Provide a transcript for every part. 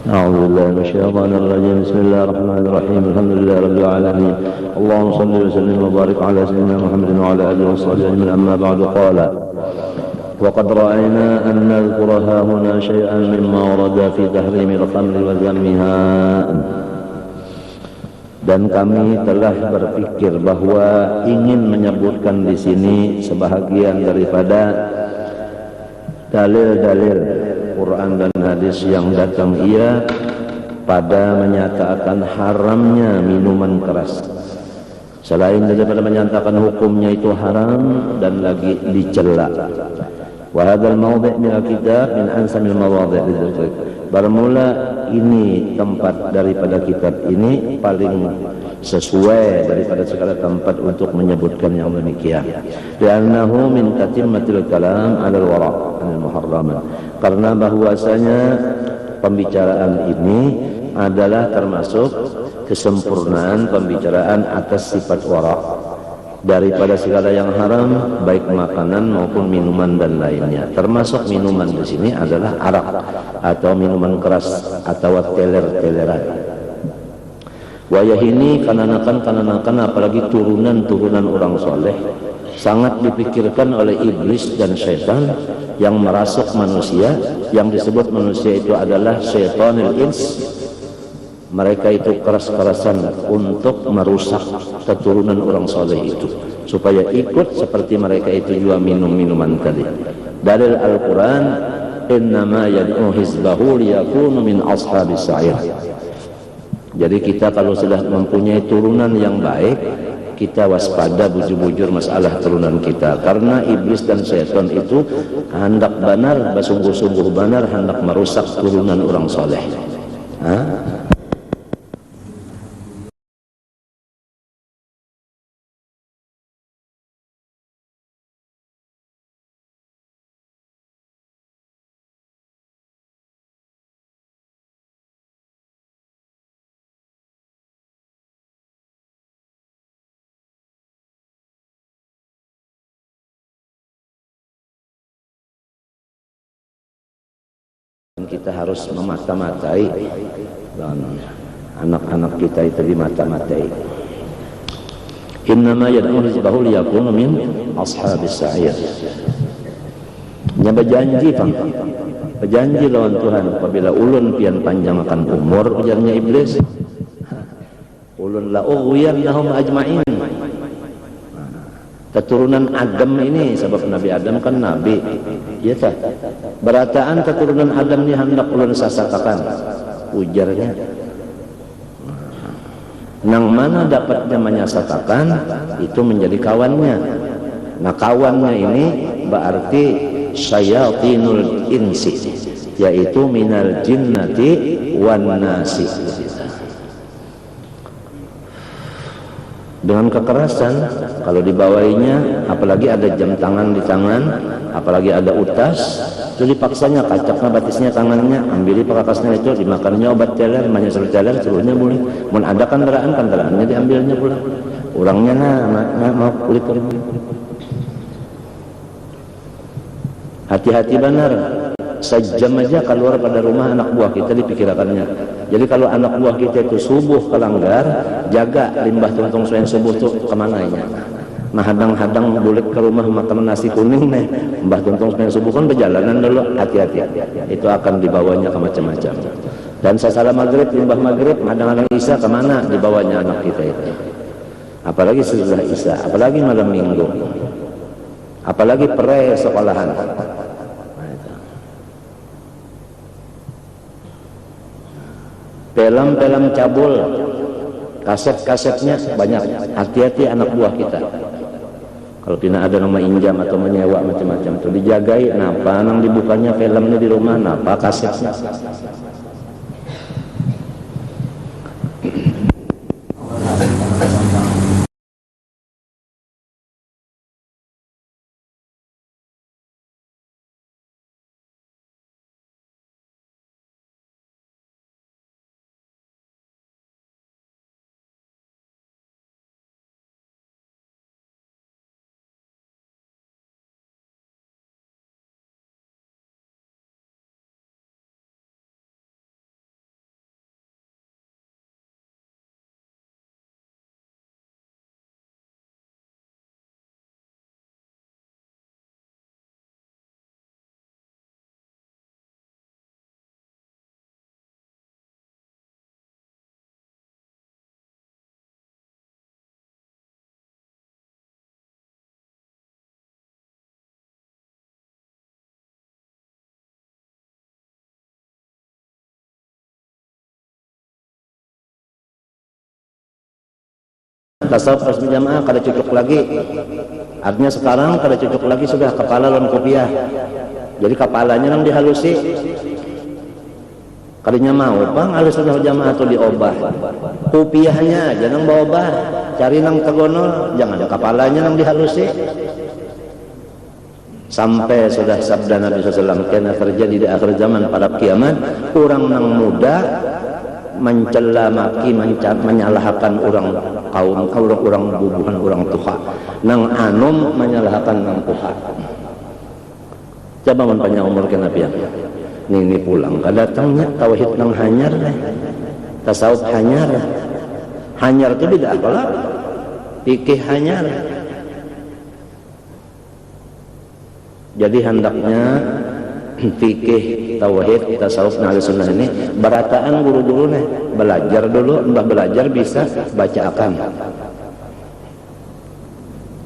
أعوذ بالله من الشيطان الرجيم. بسم الله الرحمن الرحيم. الحمد لله رب العالمين. اللهم صل وسلم وبارك على سيدنا محمد وعلى آله وصحبه أجمعين. أما بعد قال: وقد رأينا أن نذكر هنا شيئا مما ورد في تحريم الخمر وذمها. Dan kami telah berpikir bahwa ingin menyebutkan di sini sebahagian daripada dalil-dalil Quran dan hadis yang datang pada menyatakan haramnya minuman keras. Selain daripada menyatakan hukumnya itu haram dan lagi dicela. Wa hadzal mawdi' min al-kitab min ansamil mawadhi' lidzikr. Bermula ini tempat daripada kitab ini paling sesuai daripada segala tempat untuk menyebutkan yang demikian. Li'annahu min tatimmatil kalam 'alal wara' anil muharramat. Karena bahwasanya pembicaraan ini adalah termasuk kesempurnaan pembicaraan atas sifat wara' daripada segala yang haram, baik makanan maupun minuman dan lainnya. Termasuk minuman di sini adalah arak atau minuman keras atau teler-teleran. Wayah ini kananakan apalagi turunan orang soleh sangat dipikirkan oleh iblis dan syaitan yang merasuk manusia, yang disebut manusia itu adalah syaitanul ins. Mereka itu keras-kerasan untuk merusak keturunan orang soleh itu supaya ikut seperti mereka itu juga minum minuman tadi. Dalil Al-Quran, innama yad'u hizbahu liyakunu min ashabis sa'ir. Jadi kita kalau sudah mempunyai turunan yang baik, kita waspada bujur-bujur masalah turunan kita, karena iblis dan syaitan itu hendak benar, bersungguh-sungguh benar hendak merusak turunan orang soleh. Kita harus memata-matai dan anak-anak kita itu dimata-matai. Innama yad'u hizbahu liyakunu min ashabis sa'ir. Nya berjanji lawan Tuhan apabila ulun pian panjang akan umur, ujarnya iblis, ulun la ughwiyannahum ajma'in. Keturunan Adam ini, sebab Nabi Adam kan Nabi, ya tak? Berataan keturunan Adam ini hendak ulun sasatakan, ujarnya. Nang mana dapatnya menyasatakan, itu menjadi kawannya. Nah kawannya ini berarti syayatinul insi, yaitu minal jinnati wan nasi. Dengan kekerasan, kalau dibawainnya, apalagi ada jam tangan di tangan, apalagi ada utas, itu dipaksanya kacaknya batisnya tangannya, ambili pakakasnya itu, dimakannya obat teler, suruh teler, suruhnya boleh. Mun ada kendaraannya diambilnya pula. Orangnya mau kulit kering. Hati-hati benar. Sejam aja keluar pada rumah anak buah kita dipikirkannya. Jadi kalau anak buah kita itu subuh kelanggar, jaga limbah tuntung selain subuh tuh kemananya. Nah hadang-hadang bulik ke rumah makan nasi kuning nih, mbah tuntung selain subuh kan berjalanan dulu, hati-hati. Itu akan dibawanya ke macam-macam. Dan sesalah maghrib, limbah maghrib, hadang-hadang isya kemana dibawanya anak kita itu. Apalagi sesudah isya, apalagi malam minggu, apalagi pre sekolahan. Film-film cabul, kaset-kasetnya banyak. Hati-hati anak buah kita. Kalau tidak ada nama injam atau menyewa macam-macam itu dijagai. Napa nang dibukanya filmnya di rumah, napa kasetnya. tasawuf harus berjamaah, kada cucuk lagi. Artinya sekarang kada cucuk lagi sudah kepala lawan kopiah. Jadi kepalanya nang dihalusi. Kalinya mau bang harus sudah jamaah atau diobah. Kopiahnya aja nang bawa obah. Cari nang tegonol, jangan ada kepalanya nang dihalusi. Sampai sudah sabda Nabi SAW, kena terjadi di akhir zaman pada kiamat, orang nang muda mencela maki, menyalahkan orang kaum, orang bubuhan, orang tua. Nang anum menyalahkan nang tua. Coba panjang umur kena pian. Ini pulang kadatangnya tauhid nang hanyar lah. Tasawuf hanyar. Hanyar itu tidak apalah. Fikih hanyar. Jadi hendaknya fikih, tauhid, tasawuf, Ahlussunnah ini berataan guru-guru nih, belajar dulu, mbah belajar bisa baca akan.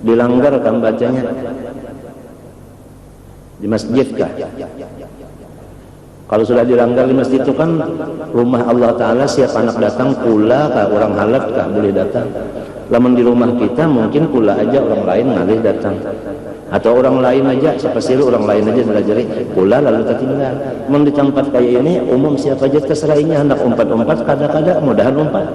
Dilanggar kan bacanya di masjid kah? Kalau sudah dilanggar di masjid itu kan rumah Allah Ta'ala, siap anak datang pula kah, orang halat kah boleh datang. Lamun di rumah kita mungkin pula aja orang lain ngalih datang. Atau orang lain aja, seperti orang lain aja belajar pula lalu tertinggal. Memang di tempat kayak ini umum siapa aja terserahnya, hendak umpat-umpat kada-kada mudahan umpat.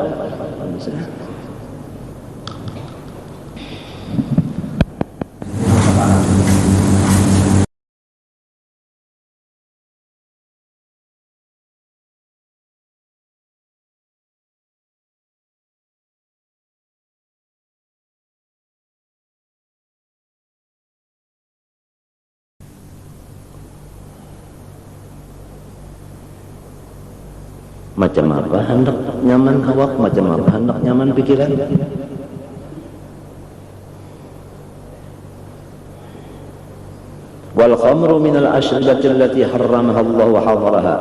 Macam apa hendak nyaman awak, macam apa hendak nyaman pikiran. Wal khamru minal ashribati allati harramaha Allah wa hadaraha.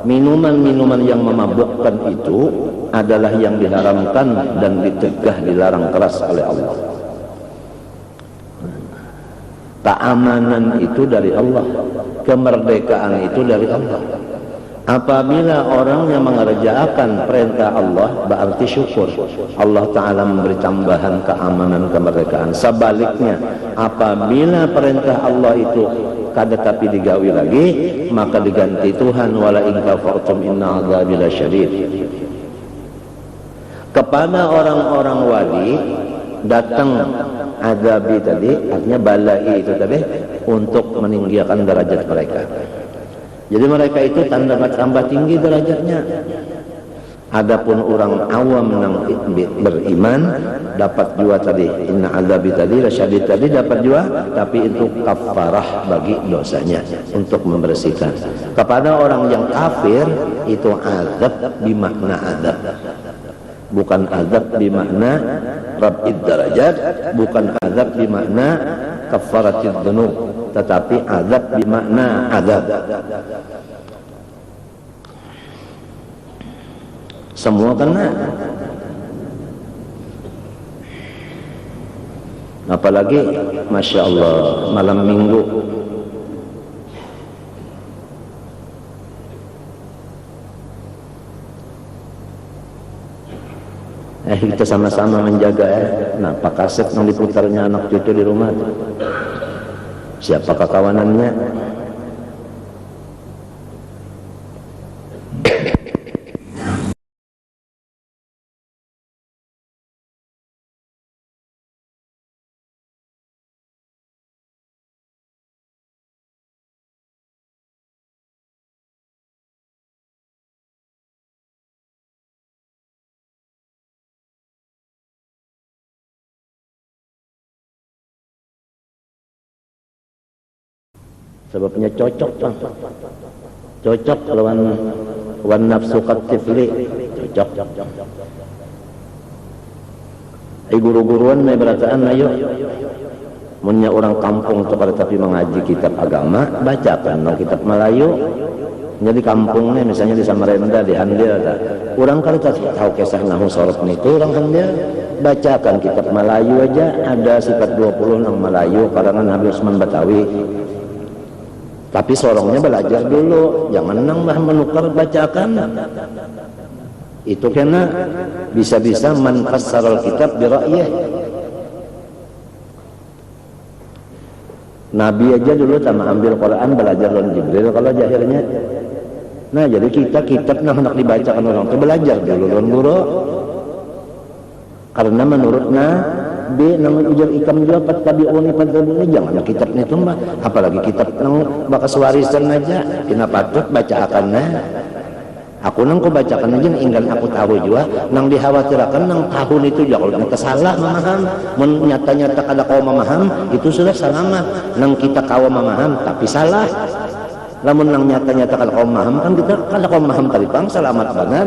Minuman-minuman yang memabukkan itu adalah yang diharamkan dan dicegah, dilarang keras oleh Allah. Keamanan itu dari Allah, kemerdekaan itu dari Allah. Apabila orang yang mengerjakan perintah Allah berarti syukur, Allah Ta'ala memberi tambahan keamanan, kemerdekaan. Sebaliknya apabila perintah Allah itu kada tapi digawi lagi, maka diganti Tuhan, wala in kafartum inna adzabi lasyadid. Kepada orang-orang wali datang azabi tadi, artinya balai itu tadi, untuk meninggikan derajat mereka. Jadi mereka itu tambah tinggi derajatnya. Adapun orang awam yang beriman dapat juga tadi inna azabi tadi, lasyadid tadi dapat juga, tapi itu kafarah bagi dosanya, untuk membersihkan. Kepada orang yang kafir itu azab bimakna azab, bukan azab bimakna rab'id darajat, bukan azab bimakna kafaratid dzunub, tetapi azab bimakna azab. Semua kena. Apalagi Masya Allah malam minggu kita sama-sama menjaga Nah, pak kaset yang diputarnya anak cucu di rumah tuh. Siapa kawanannya? Sebabnya cocok bang, cocok lawan nafsu katifli, cocok. Guru-guruan may berataan ayo, munya orang kampung tu tapi mengaji kitab agama, bacakan no kitab Melayu. Jadi kampungnya misalnya di Samarinda, di Handil, orang kalau tahu kisah nahu sorot itu orang Handil, bacakan kitab Melayu aja, ada sifat 20 nang Melayu karangan Habib Usman Batawi. Tapi sorongnya belajar dulu, jangan nang menukar bacakan. Itu karena bisa-bisa man fassaral kitab bi ra'yih. Nabi aja dulu sama ambil Quran belajar dari Jibril kalau jahilnya. Nah jadi kita kitab hendak dibacakan orang itu belajar dulu dari guru. Karena menurut Nabi nang ujar ikam juga tabi'uni jangan kitabnya itu mah apalagi kitab nang bakas warisan aja kena patut baca akannya. Aku nang ku bacakan aja inggan aku tahu juga nang dikhawatirkan nang tahun itu ya kalau kita salah memaham nyata-nyata kada kau memaham itu sudah selamat nang kita kau memaham tapi salah namun nang nyata-nyata kada kau memaham kan kita kada kau memaham tadi pang selamat benar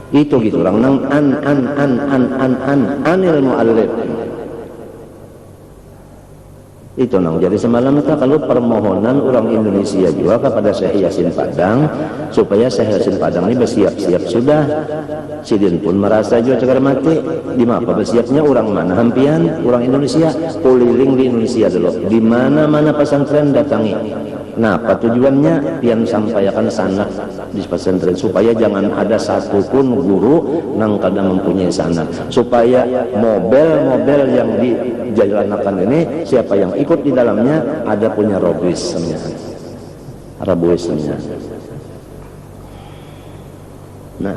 itu gitu orang nang anil mu'allif itu nang jadi semalam itu kalau permohonan orang Indonesia juga kepada Syekh Yasin Padang supaya Syekh Yasin Padang ini bersiap-siap sudah sidin pun merasa juga cegar mati di mana bersiapnya orang mana hampian orang Indonesia keliling di Indonesia dulu di mana-mana pesantren datangi. Nah apa tujuannya pian sampaikan sanad di pesantren supaya jangan ada satupun guru nang kadang mempunyai sanad supaya mobil-mobil yang dijalankan ini siapa yang ikut di dalamnya ada punya robismnya. Nah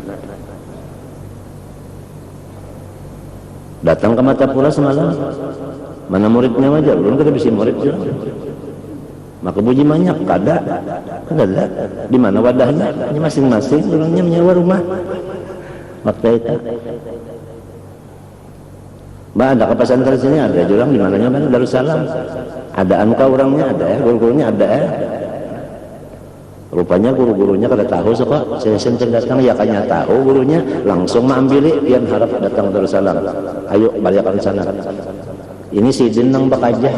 datang ke Matapura semalam mana muridnya aja belum kita bisa murid juga maka puji banyak kada di mana wadahnya ini masing-masing orangnya menyewa rumah waktu itu Mbak ada ke pesantren sini ada jurang di mananya Mbak Darussalam ada angka orangnya ada ya guru-gurunya ada ya rupanya guru-gurunya kada tahu sok saya senten datang ya kanya tahu gurunya langsung mengambil pian harap datang ke Darussalam ayo balikan sana ini sidin nang bakajah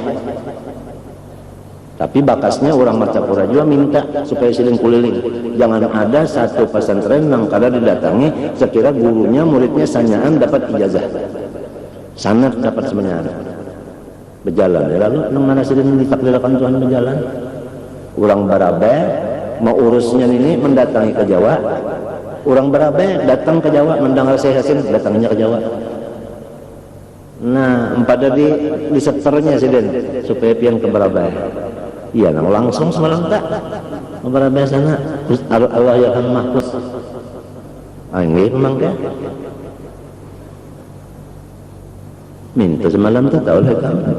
tapi bakasnya orang Martapura juga minta supaya sidin kuliling jangan ada satu pesantren yang kada didatangi sekira gurunya muridnya sanyaan dapat ijazah sanad dapat sebenarnya berjalan ya lalu nang mana sidin ditakdirkan Tuhan berjalan orang Barabe mau urusnya ini mendatangi ke Jawa orang Barabe datang ke Jawa mendengar Syekh Yasin datangnya ke Jawa. Nah pada di seternya sidin supaya pian ke Barabe iya nang langsung semalam tak Barabe sana Allah ya mahfuz ini memang kan minta semalam tak tahu lah kamu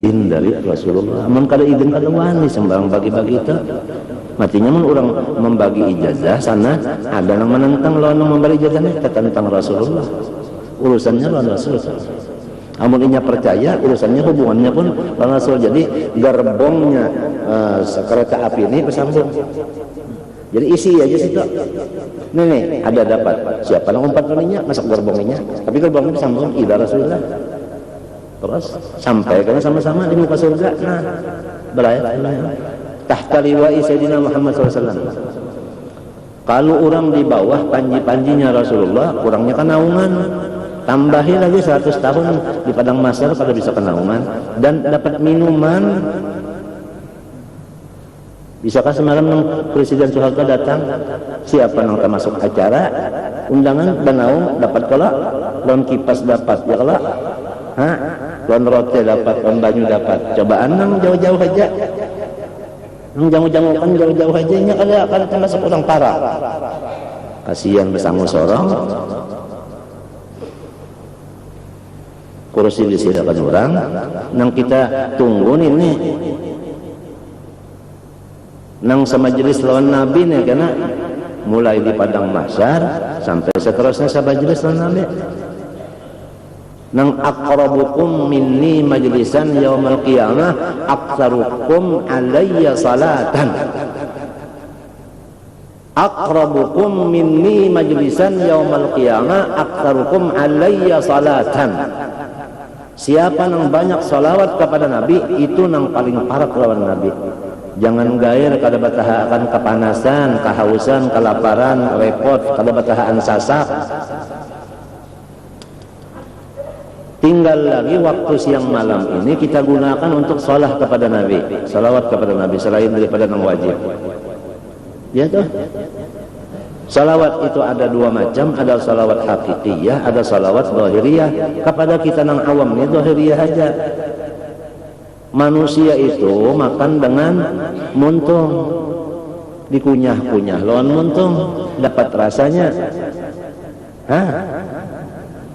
dari Rasulullah amun kada izin kada wani sembarang bagi-bagi itu matinya mun orang membagi ijazah sana ada yang menentang lawan memberi ijazahnya tentang Rasulullah urusannya lawan Rasulullah amun inya percaya urusannya hubungannya pun lawan Rasul jadi gerbongnya kereta api ini bersambung jadi isi aja situ nih ada dapat siapa yang umpat ininya masuk gerbongnya tapi gerbongnya bersambung ila Rasulullah terus sampai karena sama-sama di muka surga nah belayar tahta liwa'i Sayyidina Muhammad SAW kalau orang di bawah panji-panjinya Rasulullah kurangnya kan naungan tambahi lagi 100 tahun di padang mahsyar pada bisa kenaungan dan dapat minuman Bisakah semalam Presiden Soeharto datang? Siapa yang termasuk acara? Undangan Banaung dapat kelak, lawan kipas dapat ya kelak, lawan rote dapat, lawan banyu dapat. Cobaan nang jauh-jauh aja, nang jauh-jauh kan jauh-jauh aja nya kalau termasuk orang parah. Kasihan besangu sorong, kursi disediakan orang, nang kita tunggu ini. Nang samajelis lawan Nabi nih karena mulai di padang mahsyar sampai seterusnya samajelis lawan Nabi. Nang aqrabukum minni majlisan yaumal qiyamah aktsarukum alayya salatan. Aqrabukum minni majlisan yaumal qiyamah aktsarukum alayya salatan. Siapa nang banyak salawat kepada Nabi itu nang paling parah lawan Nabi. Jangan gair kada batahaan kepanasan, kehausan, kelaparan, repot, kada batahaan sasak. Tinggal lagi waktu siang malam ini kita gunakan untuk salat kepada Nabi, salawat kepada Nabi selain daripada yang wajib. Ya toh? Salawat itu ada dua macam, ada salawat hakikiyah, ada salawat zahiriyah. Kepada kita nang awam ini zahiriyah aja. Manusia itu makan dengan muntung, dikunyah-kunyah lawan muntung, dapat rasanya.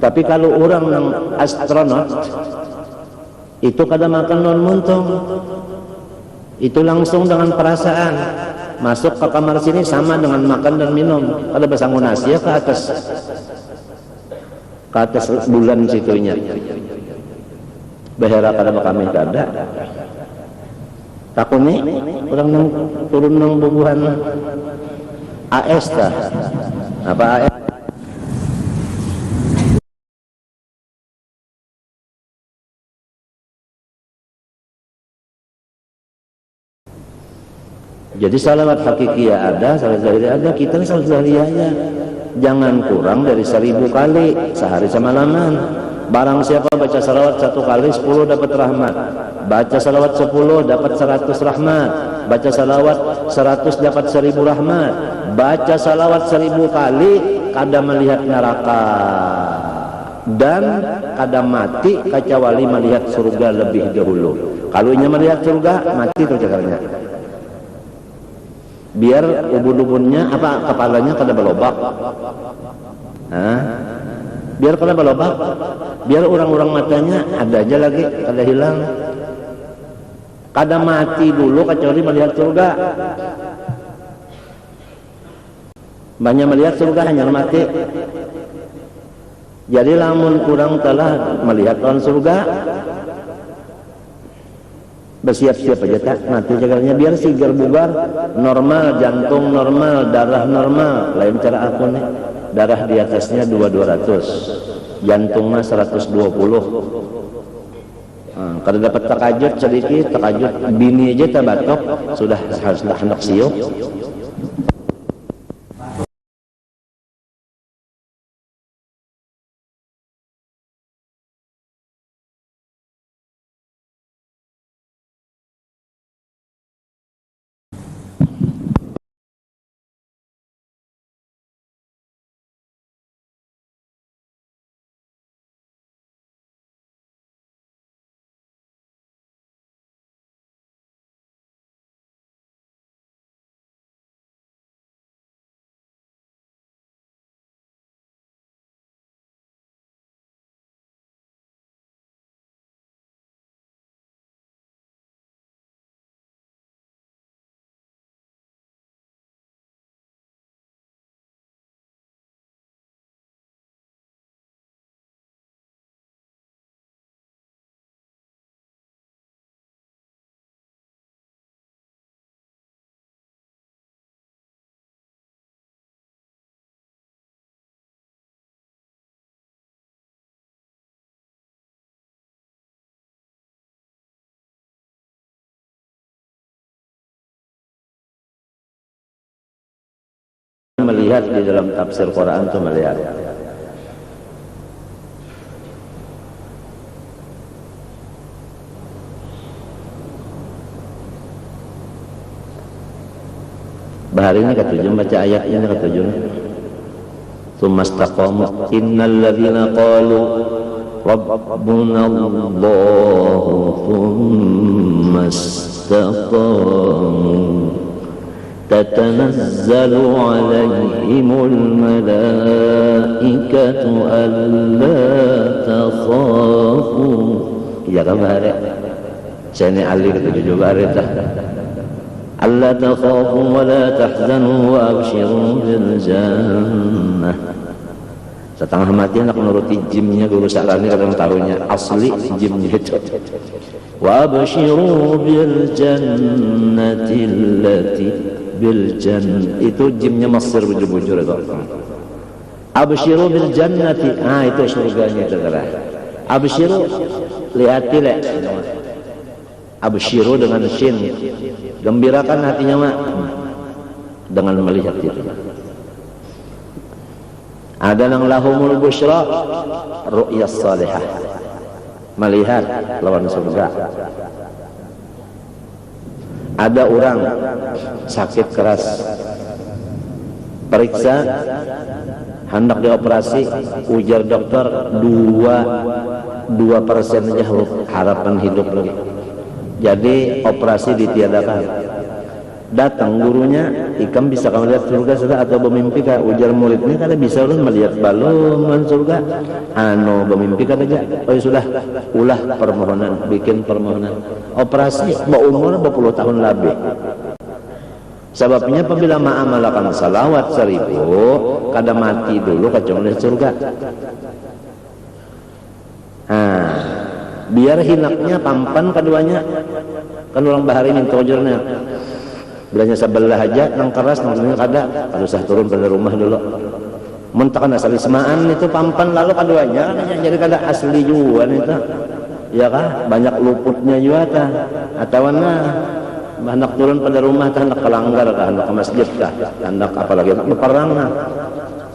Tapi kalau orang yang astronot itu kadang makan lawan muntung, itu langsung dengan perasaan. Masuk ke kamar sini sama dengan makan dan minum. Kalau bersanggun Asia ke atas bulan situnya. Behera pada kami kada takuni orang nang turun nang bubuhan AS tah apa AS. Jadi salawat hakikiyah ada, salawat zahiriyah ada. Kita salawat zahiriyahnya jangan kurang dari 1000 kali sehari semalaman. Barang siapa baca salawat 1 kali 10 dapat rahmat, baca salawat 10 dapat 100 rahmat, baca salawat 100 dapat 1000 rahmat, baca salawat 1000 kali kada melihat neraka dan kada mati kecuali melihat surga lebih dahulu. Kalau inya melihat surga mati itu cakarnya. Biar ubun-ubunnya apa kepalanya kada belobak. Biar kada belobak, biar orang-orang matanya ada aja lagi kada hilang, kada mati dulu kecuali melihat surga. Banyak melihat surga hanya mati. Jadi lamun kurang telah melihat orang surga, bersiap-siap aja tak mati jagalnya, biar sigar bugar normal, jantung normal, darah normal. Lain cara aku nih, darah di atasnya 200, jantungnya 120. Kalau dapat takajud sedikit, takajud bini aja tabatok sudah harus hendak siup. Melihat di dalam tafsir Quran itu melihat bahari ini ketujuh baca ayatnya ketujuh. Tsumastaqamu innal ladzina qalu rabbuna Allah tsumastaqamu tatanazzalu alaihimul malaikatu alla takhafu. Ya kan bahari sini ali ketujuh bahari dah. Alla takhafu wa la tahzanu wa abshiru bil jannah. Setengah mati nak menuruti jimnya guru saklani kadang taruhnya asli jimnya itu. Wa abshiru bil jannati allati bil jannah itu jimnya Mesir bujur-bujur itu. Abshiru bil jannati itu surganya segera. Abshiru lihati le. Abshiru dengan shin, gembirakan hatinya mak dengan melihat itu. Ada yang lahumul busyra ru'yas salihah, melihat lawan surga. Ada orang sakit keras, periksa hendak dioperasi, ujar dokter 2% aja harapan hidup lagi. Jadi operasi ditiadakan. Datang gurunya, ikam bisa kamu lihat surga sudah atau bermimpi kah? Ujar muridnya kada bisa ulun melihat balon surga. Bermimpi kan aja. Oh sudah, ulah permohonan, bikin permohonan. Operasi berumur 20 tahun lebih. Sebabnya apabila ma'amalakan salawat 1000, kada mati dulu kacau lihat surga. Biar hinaknya pampan keduanya kan orang bahari minta ujurnya bilanya sebelah aja nang keras nang kada usah turun pada rumah dulu mentakan asal ismaan itu pampan lalu keduanya jadi kada asli juga itu ya kah banyak luputnya juga ta atau hendak turun pada rumah tah hendak kelanggar kah hendak ke masjid kah hendak apalagi hendak berperang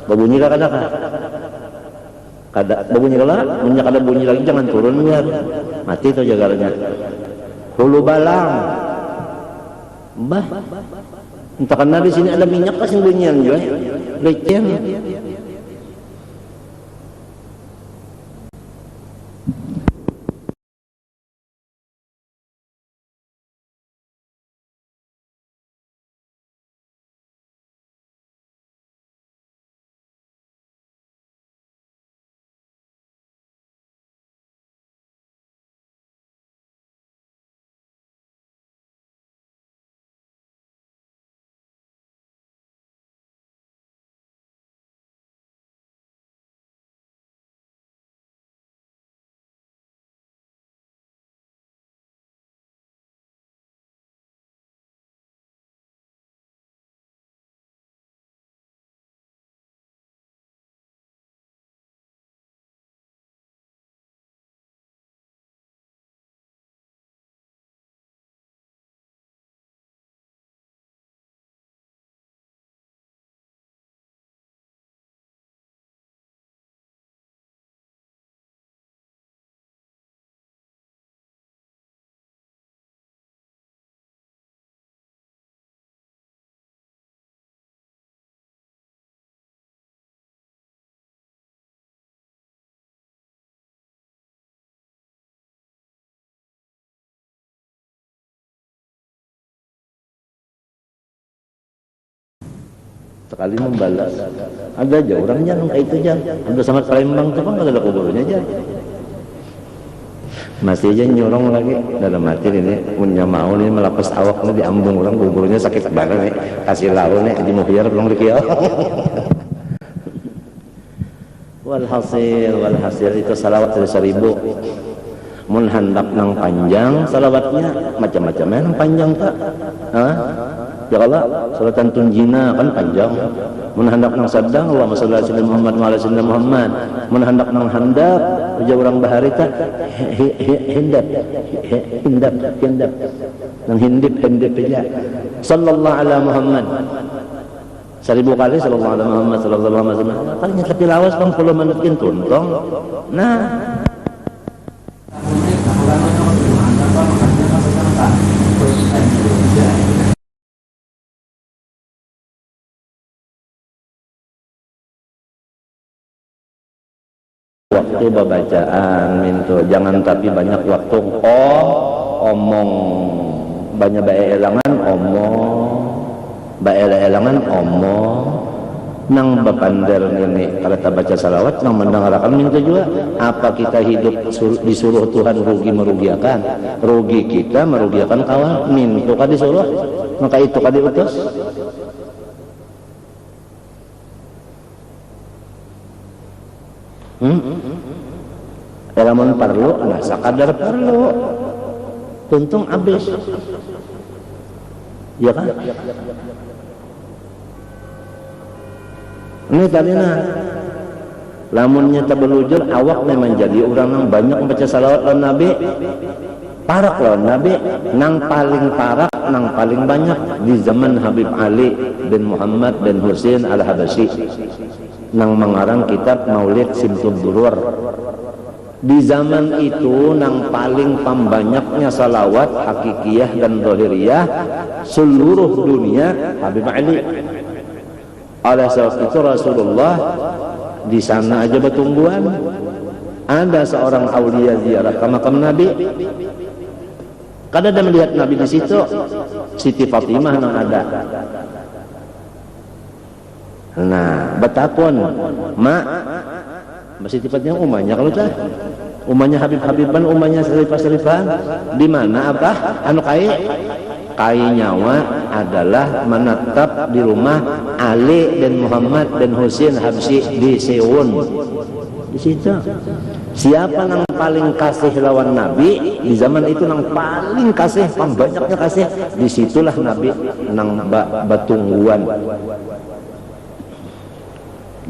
berbunyi kah kada kah kada bunyi kala, munnya kada bunyi lagi jangan turun biar mati itu jagalnya. Hulu balang, bah, entah karena di sini ada minyak kasih bunyian juga, lecen. Sekali membalas ada aja orangnya nang itu aja udah sama Palembang tuh kan ada kuburnya aja masih aja nyorong lagi dalam hati ini punya mau nih melapas awaknya diambung orang kuburnya sakit banget nih kasih lau nih di muhyar belum dikiau walhasil itu salawat 1000 mun handap nang panjang salawatnya macam-macamnya nang panjang tak ya Allah salatan tunjina kan panjang mun handap nang sadang Allahumma shalli ala sayyidina Muhammad wa ala sayyidina Muhammad mun handap nang handap ujar orang bahari tak hindap nang hindip aja sallallahu ala Muhammad 1000 kali sallallahu ala Muhammad sallallahu alaihi wasallam kalinya tapi lawas 10 menit tuntong nah waktu babacaan mintu, jangan tapi banyak waktu omong, banyak bae-elangan omong nang bapander ini kalau kita baca salawat nang mendengarkan minta juga. Apa kita hidup disuruh Tuhan rugi merugikan, rugi kita merugikan kawan, mintu kan disuruh maka itu kan diutus. Elamun perlu, nah sakadar perlu, tuntung habis, ya kan? Ini tadi lamunnya tabelujur awak memang jadi orang yang banyak membaca salawat lawan Nabi, parak lawan Nabi, nang paling parak, nang paling banyak di zaman Habib Ali bin Muhammad bin Husain al-Habasyi, nang mengarang kitab Maulid Simtud Durur. Di zaman itu nang paling pembanyaknya salawat hakikiyah dan zahiriyah seluruh dunia Habib Ali. Oleh sebab itu Rasulullah di sana aja bertungguan. Ada seorang aulia ziarah ke makam Nabi. Kada ada melihat Nabi di situ. Siti Fatimah nang ada. Nah, betapun mak masih tipatnya umahnya kalau cah. Umahnya Habib-Habiban, umahnya Serifah-Serifah. Di mana apa? Anu kai nyawa adalah menetap di rumah Ali dan Muhammad dan Husain Habsyi di Seun. Di situ. Siapa yang paling kasih lawan Nabi di zaman itu, yang paling kasih, pembanyaknya kasih, disitulah Nabi nang batungguan.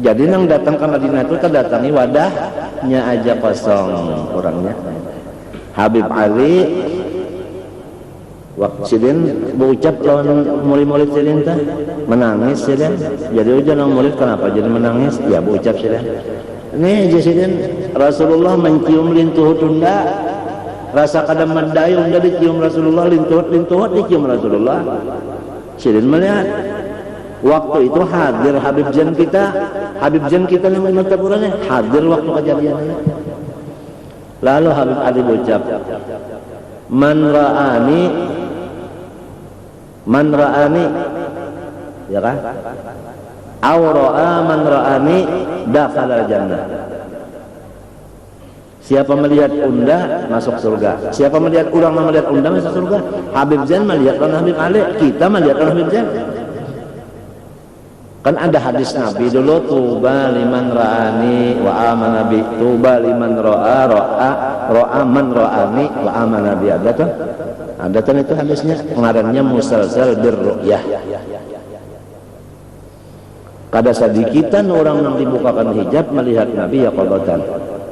Jadi nang datang ke Madinah itu terdatangi wadahnya aja kosong orangnya. Habib Ali waktu sidin berucap lawan murid-murid sidin teh menangis sidin. Jadi ujian nang murid kenapa jadi menangis? Ya berucap sidin. Ini sidin Rasulullah mencium lintuh tunda. Rasa kadang mendayung jadi dicium Rasulullah, lintuh dicium Rasulullah. Sidin melihat waktu itu hadir Habib Jan kita yang mata Qurannya hadir waktu kejadiannya. Lalu Habib Ali berucap, man ra'ani ya kan, aw ra'a man ra'ani dakhala jannah. Siapa melihat unda masuk surga, siapa melihat orang melihat unda masuk surga. Habib Jan melihat Habib Ali, kita melihat Habib Jan. Kan ada hadis Nabi dulu, tuba liman ra'ani wa amana bi, tuba liman ra'a man ra'ani wa amana bi. Ada tuh itu hadisnya, ngarannya musalsal birru'yah. Kada sadikitan orang yang dibukakan hijab melihat Nabi ya qadatan.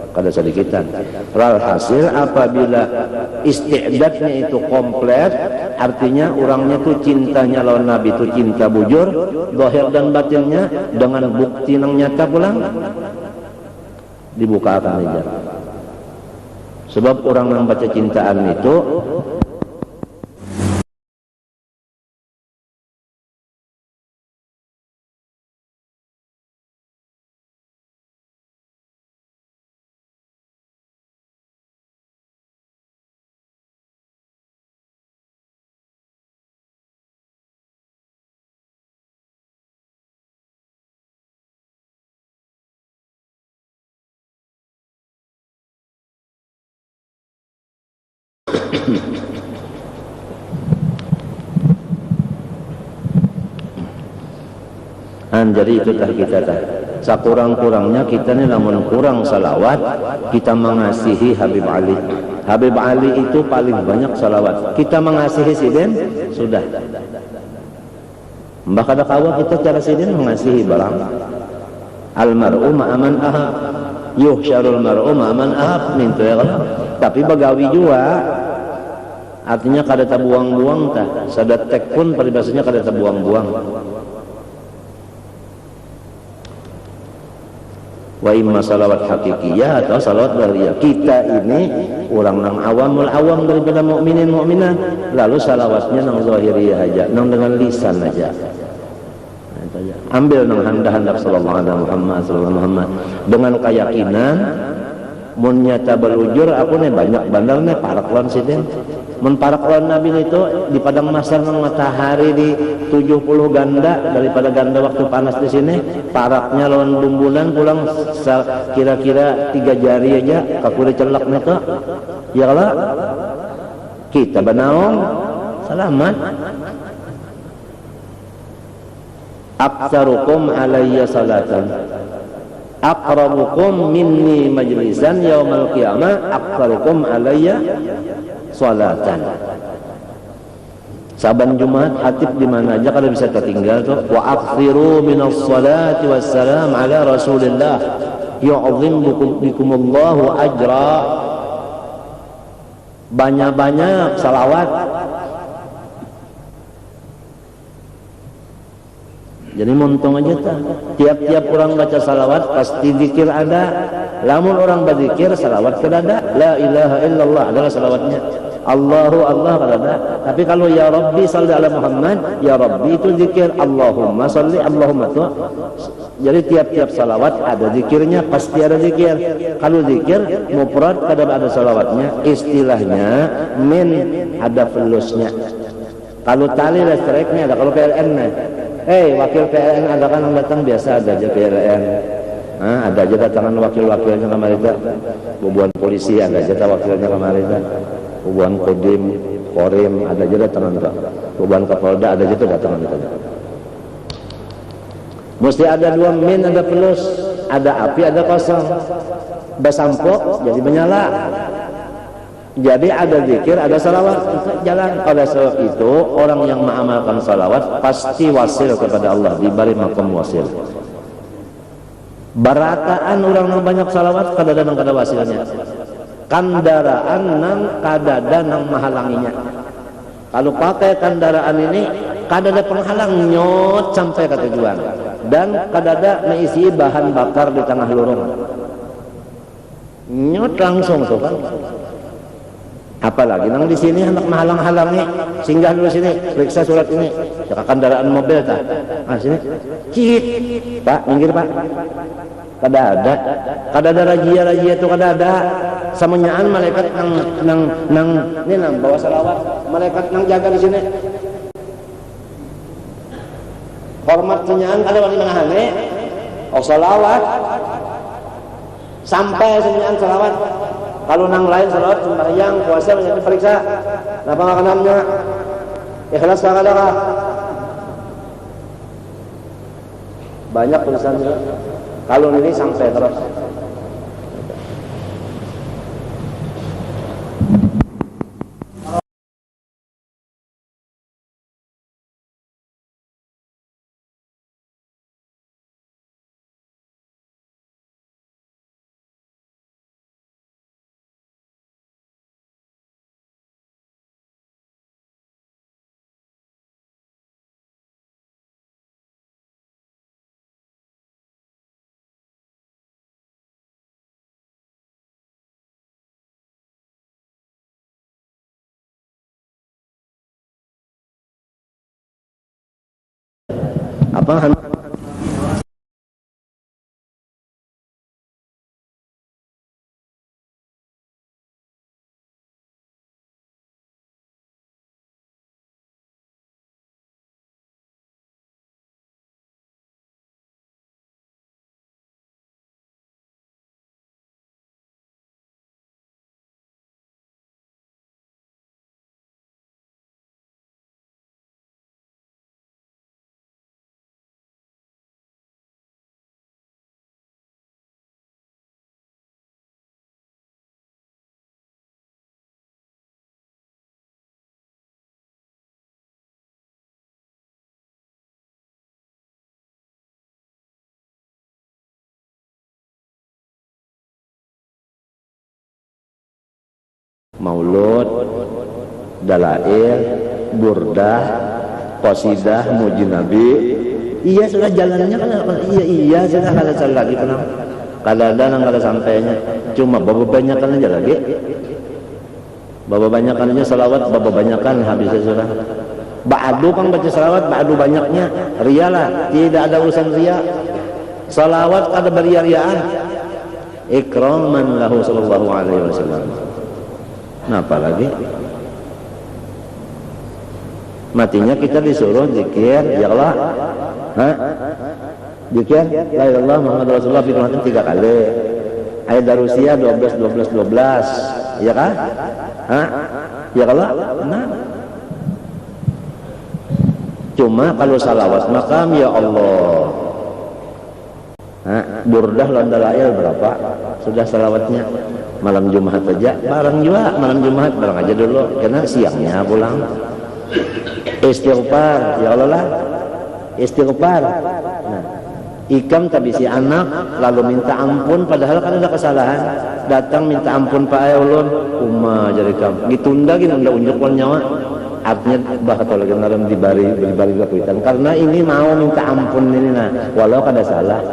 Kada sadikitan. Walhasil apabila isti'dadnya itu komplit, artinya orangnya tuh cintanya lawan Nabi itu cinta bujur, zahir dan batinnya dengan bukti yang nyata pulang dibukakan hijab. Sebab orang yang baca cintaan itu jadi itu tah kita tah. Sakurang-kurangnya kita ni namun kurang salawat, kita mengasihi Habib Ali. Habib Ali itu paling banyak salawat. Kita mengasihi sidin sudah. Mbah kada kawa kita cara sidin mengasihi barang. Almar'u ma'aman ahab, yuhsyarul mar'u ma'aman ahab, mintu ya kalau. Tapi bagawi juga. Artinya kada tabuang-buang tah. Sadatek pun peribahasanya kada tabuang-buang. Wa imma salawat hakikiyah atau salawat bariyah. Kita ini orang nang awam daripada mukminin mukminat, lalu salawatnya nang zahiriyah aja, nang dengan lisan aja. Ambil nang handap sallallahu alaihi Muhammad dengan keyakinan mun nyata belujur aku nih banyak bandar nih parak lawan sidin. Mun parak lawan Nabi itu di padang mahsyar nang matahari di 70 ganda daripada ganda waktu panas di sini, paraknya lawan bumbunan pulang kira-kira 3 jari aja kakure celak itu. Ya kalau kita banaong selamat. Aktsarukum alayya salatan aqrabukum minni majlisan yaumal qiyamah aktsarukum alayya salatan. Saban Jumat hatib di mana aja kalau bisa tertinggal tuh, wa akthiru minas salati wassalam ala Rasulillah yu'zim bikumullahu ajra. Banyak-banyak salawat. Jadi montong aja tak. Tiap-tiap orang baca salawat pasti zikir ada. Lamun orang berzikir salawat kada ada. La ilaha illallah adalah salawatnya. Allahu Allah kada ada. Tapi kalau ya Rabbi salli ala Muhammad, ya Rabbi itu zikir. Allahumma salli Allahumma tu. Jadi tiap-tiap salawat ada zikirnya, pasti ada zikir. Kalau zikir mufrad kada ada salawatnya. Istilahnya min ada fulusnya. Kalau tali listriknya ada, kalau PLN-nya. Wakil PLN ada kan yang datang biasa ada aja PLN. Ada aja datangan wakil-wakilnya kemarin itu. Bubuan polisi ada aja wakilnya kemarin itu. Bubuan Kodim, Korim ada aja datangan itu. Bubuan Kapolda ada aja tuh datangan itu. Mesti ada 2 min, ada plus, ada api, ada kosong. Basampok jadi menyala. Jadi ada zikir, ada salawat, jalan. Pada sebab itu orang yang mengamalkan salawat pasti wasil kepada Allah, diberi makom wasil. Barataan orang yang banyak salawat kadada nang kada wasilnya. Kendaraan nang kadada nang menghalanginya. Kalau pakai kendaraan ini kadada penghalang nyot sampai ke tujuan, dan kadada mengisi bahan bakar di tengah lorong. Nyot langsung tuh kan. Apalagi nang di sini hendak menghalang-halangi, singgah dulu sini, periksa surat ini, jaga kendaraan mobil tak? Sini, cit, Pak, minggir Pak. Kada ada rajia itu kada ada. Samanyaan malaikat nang bawa salawat, malaikat nang jaga di sini. Hormat senyaan kada wali manahane, salawat, sampai senyaan salawat. Kalau nang lain salawat sembahyang puasa menjadi periksa napa makanannya ikhlas kada kah? Banyak tulisannya. Kalau ini sampai terus. Apa maulud, dalail, burdah, qasidah, muji Nabi. Iya sudah jalannya kan, iya sudah kada salah lagi pernah. Kada ada nang kada sampainya. Cuma bapa banyakan aja lagi. Bapa banyakan aja salawat, bapa banyakan habisnya sudah. Ba'du kan baca salawat, ba'du banyaknya. Riyalah, tidak ada urusan riya. Salawat kada beria-riaan. ikraman lahu sallallahu alaihi wasallam. Nah, apalagi matinya kita disuruh zikir ya Allah, zikir la ilaha illallah Muhammad Rasulullah fi 3 kali. Ayat Darusia 12 ya kan? Ya Allah, nah. Cuma kalau salawat makam ya Allah. Burdah lawan dalail berapa? Sudah salawatnya malam Jumat aja, bareng juga malam Jumat bareng aja dulu, karena siangnya pulang. Istighfar ya Allah lah, istighfar. Nah, ikam tadi si anak lalu minta ampun padahal kan ada kesalahan, datang minta ampun Pak Ulun umma jadi kam ditunda gini unda unjuk nyawa, artinya bakal lagi ngaram dibari kapitan karena ini mau minta ampun ini, nah walau kada salah.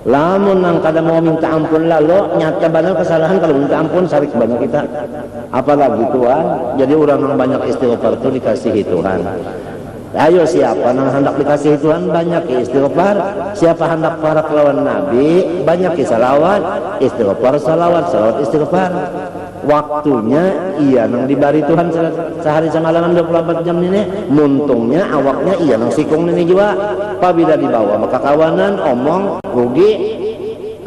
Lamun nang kada mau minta ampun lalu nyata benar kesalahan, kalau minta ampun sarik banyak kita, apalagi Tuhan. Jadi orang yang banyak istighfar itu dikasihi Tuhan. Ayo siapa nang hendak dikasihi Tuhan banyak istighfar, siapa hendak para kelawan Nabi banyak salawat istighfar, salawat istighfar. Waktunya iya nang dibari Tuhan sehari semalaman 24 jam ini, muntungnya awaknya iya nang sikung ini juga. Apabila dibawa maka kawanan omong rugi,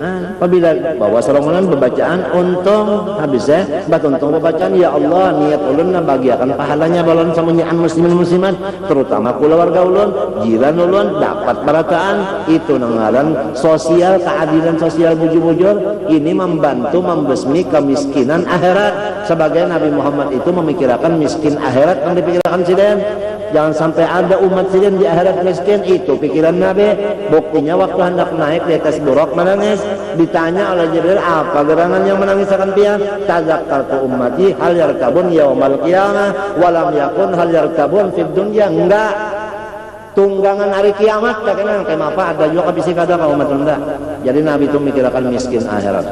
apabila bawa serongonan bebacaan untung, habisnya bat untung bebacaan ya Allah niat ulun nabagiakan pahalanya balon samunyaan muslimin muslimat, terutama keluarga ulun, jiran ulun dapat barataan itu nangaran sosial, keadilan sosial bujur-bujur. Ini membantu membesmi kemiskinan akhirat. Sebagai Nabi Muhammad itu memikirkan miskin akhirat yang dipikirkan siden. Jangan sampai ada umat siden di akhirat miskin, itu pikiran Nabi. Buktinya waktu hendak naik di atas buruk menangis, ditanya oleh Jibril apa gerangan yang menangiskan pian? Tazakkartu ummati hal yarkabun yaumal qiyamah walam yakun hal yarkabun fid dunya. Enggak, tunggangan hari kiamat tak kenal kayak apa ada juga kabisi kada ka umat unda. Jadi Nabi itu mikirkan miskin akhirat.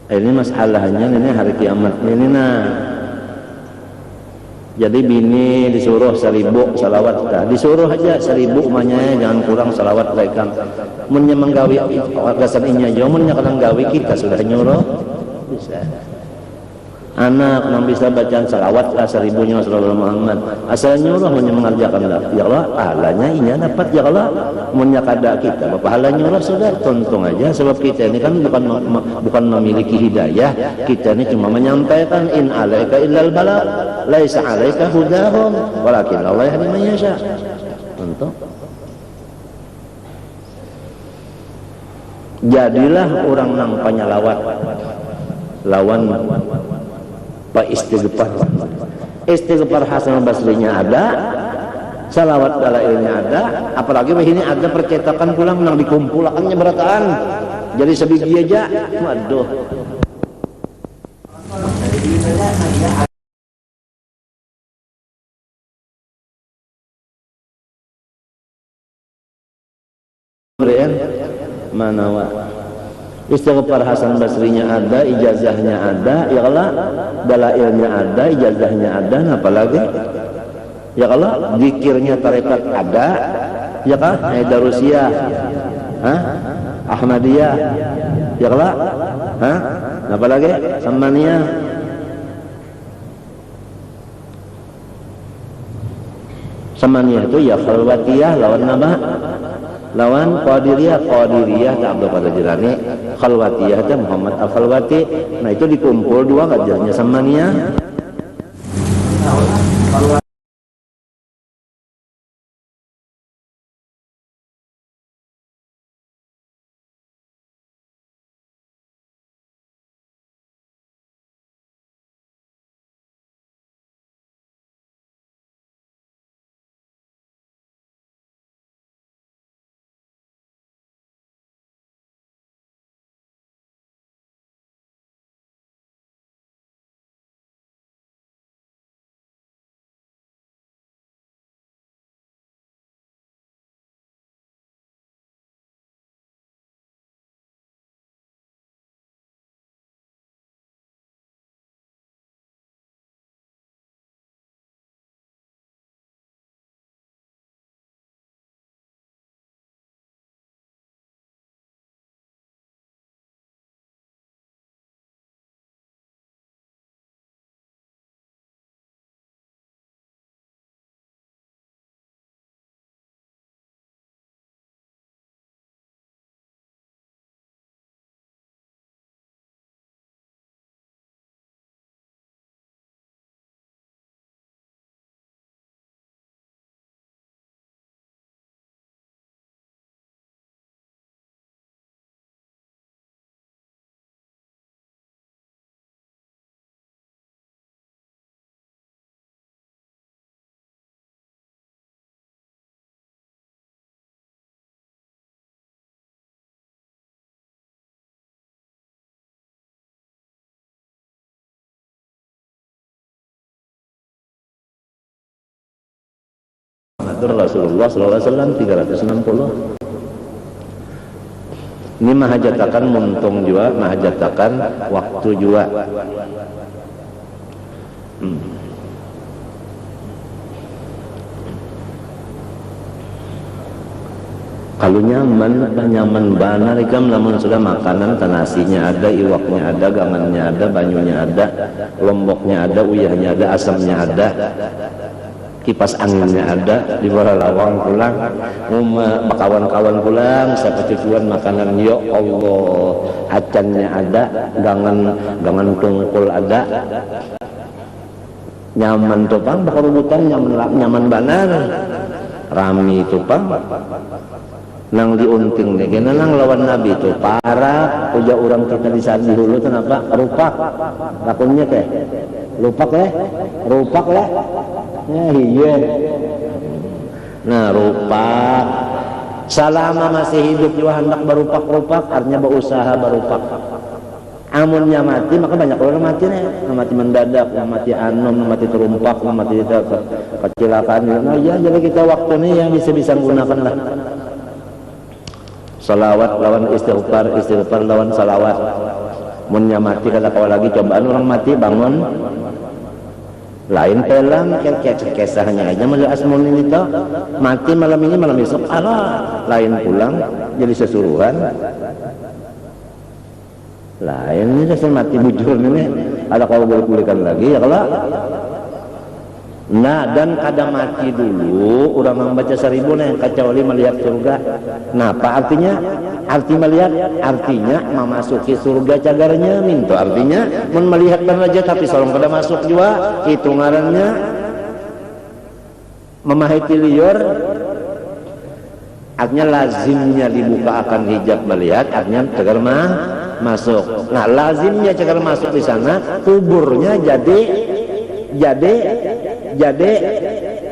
Ini masalahnya ini hari kiamat ini nah. Jadi bini disuruh 1000 salawat, disuruh aja 1000 umanya, jangan kurang salawat mereka. Munnya menggawi gasan inya jo, munnya kadang gawi kita sudah nyuruh bisa. Anak yang bisa bacaan salawat lah 1000-nya Rasulullah Muhammad. Asal nyuruh munnya mengerjakan lah. Ya Allah, pahalanya inya dapat ya Allah. Munnya kada kita, pahala nyuruh sudah tuntung aja, sebab kita ini kan bukan memiliki hidayah. Kita ini cuma menyampaikan in alaika illal bala, laisa alaika hudahum, walakin Allah yahdi man yasha. Untuk jadilah orang nang panyalawat lawan Pak istighfar. Istighfar Hasan Basrinya ada, salawat dalailnya ada, apalagi ini ada percetakan pulang nang dikumpulakannya berataan. Jadi sebiji aja, waduh. Mana wa Istighfar Hasan Basrinya ada, ijazahnya ada, ya Allah, dalailnya ada, ijazahnya ada, apalagi? Ya Allah, zikirnya tarekat ada, ya kan? Darusiyah, Ahmadiyah, ya Allah, apalagi? Samaniyah. Samaniyah itu ya khalwatiyah lawan nama, lawan qadiriyah tak Abdul Qadir Jilani, khalwatiyah itu Muhammad Al-Khalwati. Nah itu dikumpul dua wajahnya samaniyah. Rasulullah SAW 360. Ini mahajatakan muntung juga, mahajatakan waktu juga. Kalau nyaman banar ikam, namun sudah makanan tanasinya ada, iwaknya ada, gangannya ada, banyunya ada, lomboknya ada, uyahnya ada, asamnya ada, kipas anginnya ada, di bawah lawang pulang, kawan-kawan pulang, saya cucuan makanan, ya Allah, acannya ada, gangan tungkul ada, nyaman tupang, bakal rebutan nyaman banar, rami tupang, nang diunting deh, kena nang lawan Nabi itu parah, uja orang kita di saat dulu kenapa? Rupak, lakunya teh, rupak lah. Iya. Nah, rupak selama masih hidup juga hendak berupak-rupak, artinya berusaha berupak. Amunnya mati, maka banyak orang mati nih, mati mendadak, mati anom, mati terumpak, mati kecelakaan. Nah, ya jadi kita waktu ini yang bisa gunakan lah. Salawat lawan istighfar lawan salawat. Munnya mati kata kau lagi cobaan orang mati bangun. Lain pelang kesahnya aja malah asmun ini toh mati malam ini malam besok Allah lain pulang jadi sesuruhan lain ini saya mati bujur ini ada kau boleh pulihkan lagi ya kalau nah dan kada mati dulu orang membaca 1000 nih kecuali melihat surga. Nah apa artinya? Arti melihat artinya memasuki surga cagarnya minto artinya melihat aja tapi solong kada masuk juga itu ngarannya memahiti liur artinya lazimnya dibuka akan hijab melihat artinya cagar masuk. Nah lazimnya cagar masuk di sana kuburnya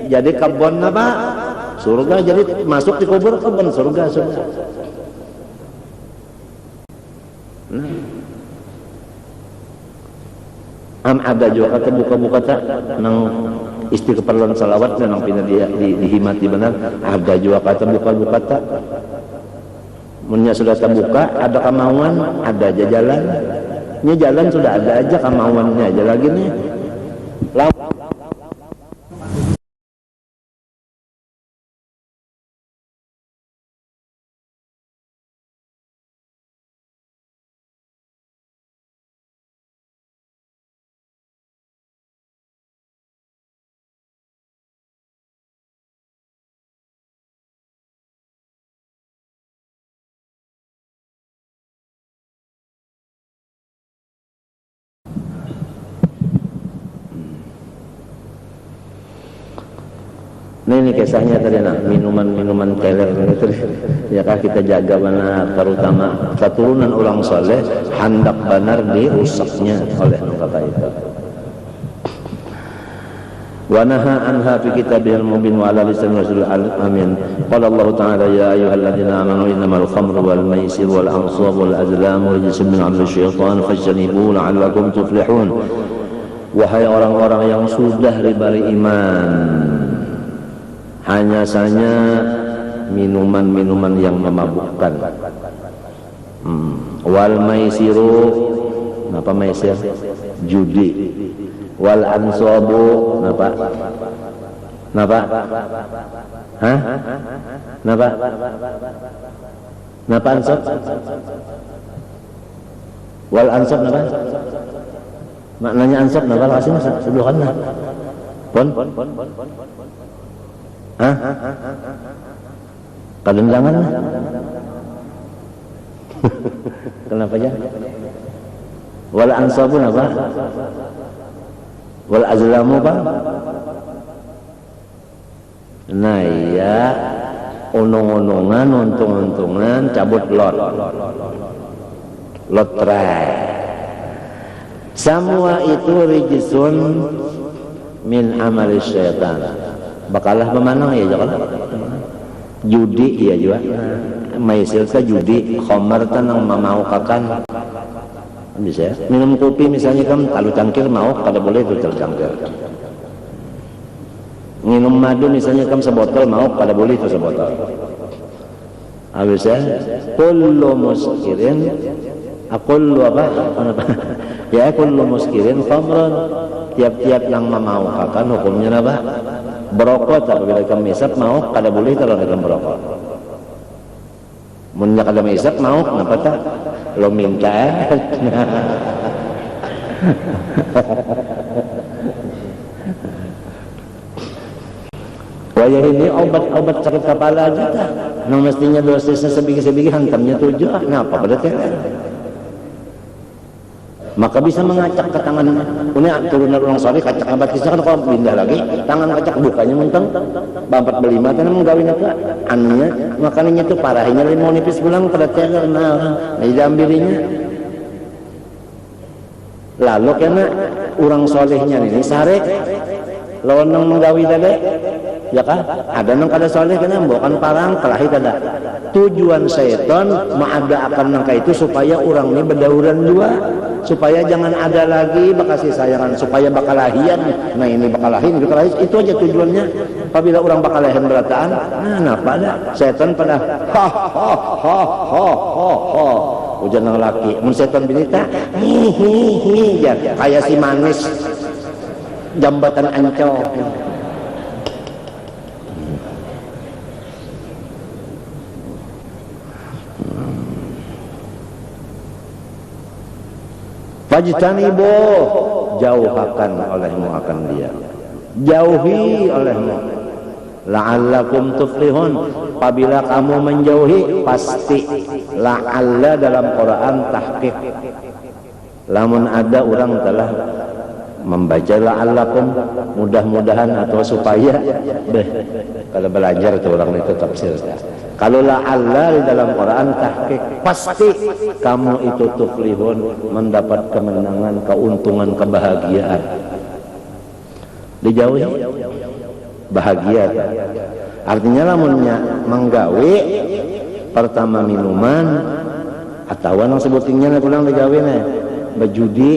jadi kebun apa? Surga, jadi masuk di kubur kebun surga. Ada juga kata buka-buka tak nang istighfar lan salawat nang pina dihimati benar. Ada juga kata buka-buka tak Munnya sudah terbuka, ada kemauan, ada aja jalan. Ini jalan sudah ada aja, kemauannya aja lagi nih. Nah, ini kisahnya tadi minuman keler itu ya kah kita jaga benar, terutama keturunan orang soleh hendak benar dirusaknya oleh kata itu. Wa naha anha fi kitabil mubin wa ala lisan rasul amin. Qala Allah ta'ala ya ayyuhalladzina amanu innamal khamru wal maisir wal ansab wal azlam rijsun min 'amali syaitan fajtanibuhu la'allakum tuflihun. Wahai orang-orang yang sudah diberi iman, hanya saja minuman-minuman yang memabukkan. Wal maisiru, apa maisir? Judi. Wal ansabu, apa? Napa? Hah? Napa? Napa ansab? Wal ansab napa? Maknanya ansab napa? Kasih sebelumnya. Pon? Hah? Kedendangan? Kenapa ya? Wal ansabun apa? Wal azlamu apa? Nah ya, onong-onongan, untung-untungan, cabut lot try. Semua itu rijsun min amali syaitan. Bakalah memanang ya jangan judi ya juga maisir ka judi khamar tanang memaukakan bisa minum kopi misalnya kan kalau cangkir mau kada boleh itu cangkir, minum madu misalnya kan sebotol mau kada boleh itu sebotol. Habisnya kullu muskirin kullu apa ya kullu muskirin khamran, tiap-tiap yang memaukakan hukumnya apa? Berokok apabila kamu isap mau kada boleh kalau kita berokok. Mun kada isap mau kenapa tak? Lo minta. Wayah ini obat sakit kepala aja tak? Nang mestinya dosisnya sebigi-sebigi hantamnya 7. Nah apa pada teh? Maka bisa mengacak ke tangan punya turunan orang soleh kacak abad kisah kan kalau pindah lagi tangan kacak bukanya menteng bampat belima kan menggawin apa anunya makanannya tuh parahnya limau nipis pulang pada teler nah diambilinya lalu karena orang solehnya ini sare lawan nang menggawi tadi ya kan ada nang kada soleh kena bukan parang kelahi kada tujuan syaitan mengadakan nangka itu supaya orang ini berdauran dua supaya jangan ada lagi bakasih sayangan supaya bakalahian. Nah ini bakalahin itu aja tujuannya. Apabila orang bakalahian berataan nah pada setan pada ujar nang laki mun setan binita hihihi ya kayak si manis jambatan Ancol. Fajtanibu, jauhakan olehmu akan dia, jauhi olehmu, la'allakum tuflihun. Apabila kamu menjauhi pasti la'alla dalam Quran tahqiq. Lamun ada orang telah membaca la'allakum mudah-mudahan atau supaya kalau belajar tuh orang itu tafsir. Kalau la'alla di dalam Quran tahqiq pasti kamu itu tuflihun mendapat kemenangan, keuntungan, kebahagiaan. Dijauhi bahagia. Artinya lamunnya menggawe pertama minuman atau yang sebutingnya pulang dijauhi bejudi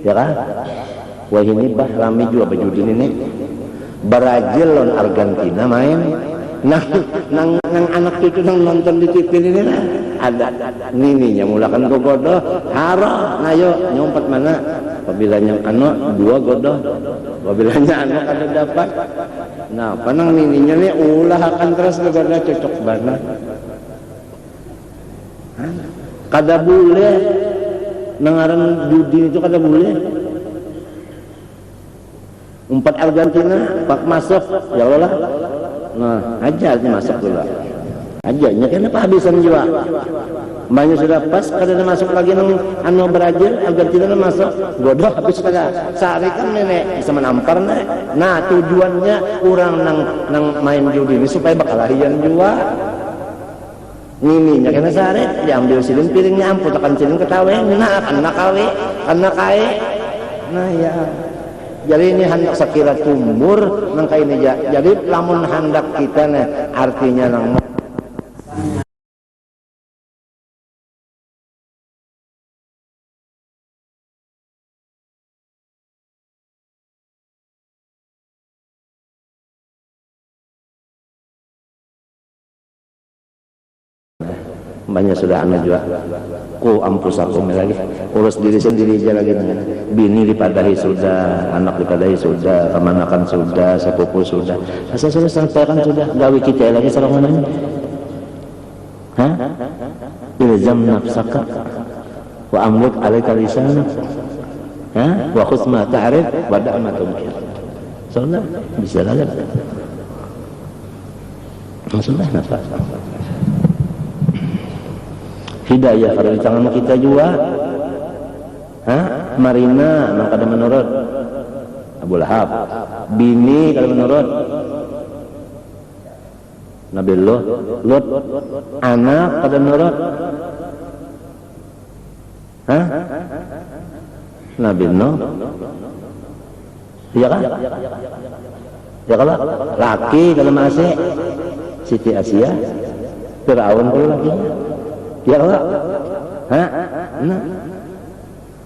ya kan? Wah ini bah rame juga bejudi ini. Brazil lawan Argentina main nang anak cucu nang nonton di TV ini lah ada nininya mulakan gogodoh haram ayo nyompat mana apabila anu dua godoh apabila anu kada dapat nah panang nininya nih ulah akan terus gogodoh cocok banget kada boleh nengaran judi itu kada boleh umpat Argentina pak masuk ya Allah nah aja masuk dulu aja kenapa habisan jiwa banyak sudah pas kada masuk lagi nang anu Brazil Argentina masuk godoh habis kada sehari kan nenek bisa menampar nek nah tujuannya orang nang main judi ini supaya bakalahian jiwa nininya kena sehari diambil silin piringnya amputakan silin ketawe nah kena kawe kena kae nah ya jadi ini hendak sekira tumur nang kaini jadi lamun hendak kita nih artinya nang banyak sudah anak juga ku ampusakum lagi urus diri sendiri aja lagi bini dipadahi sudah anak dipadahi sudah kemanakan sudah sepupu sudah asal sudah sampaikan sudah gawe kita lagi sarang mana hah ilzam nafsaka wa amlik alaika lisanak hah wa khudh ma ta'rif wa da' ma tumkir soalnya bisa lagi maksudnya nafas hidayah kalau di tangan kita juga Marina nang kada menurut Abu Lahab bini kada menurut Nabi Lut anak kada menurut Nabi Nuh iya kan ya kalau laki kalau masih Siti Asia Firaun kalau laki ya Allah, nah,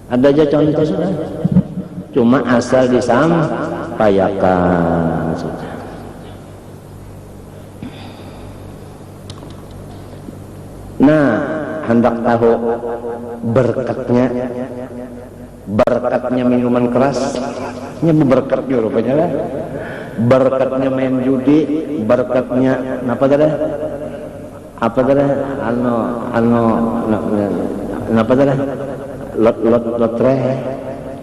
ada aja contoh sudah, cuma asal disampaikan sudah. Nah, hendak tahu berkatnya minuman keras, ini berkatnya rupanya lah, berkatnya main judi, berkatnya apa tadi? Apa tadi apa tadi lotre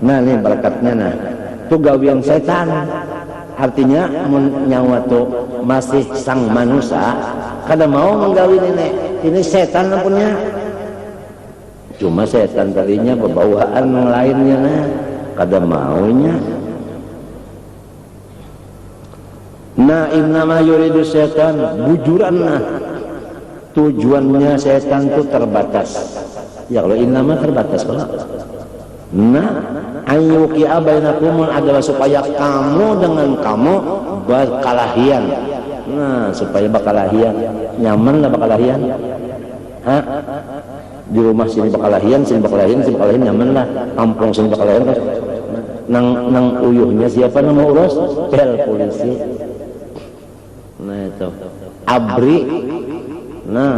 nah ini berkatnya nah itu gawian setan artinya nyawa tuh masih sang manusia kada mau menggawi ini setan punya cuma setan tadinya berbawaan lainnya nah kada maunya nah innama yuridu setan bujuran nah tujuannya setan itu terbatas ya kalau innama terbatas kalau nah ayyuki abainakumul adalah supaya kamu dengan kamu berkalahian nah supaya berkalahian nyaman lah berkalahian di rumah sini berkalahian nyaman lah kampung sini berkalahian nang uyuhnya siapa yang mau urus pel polisi nah itu abri nah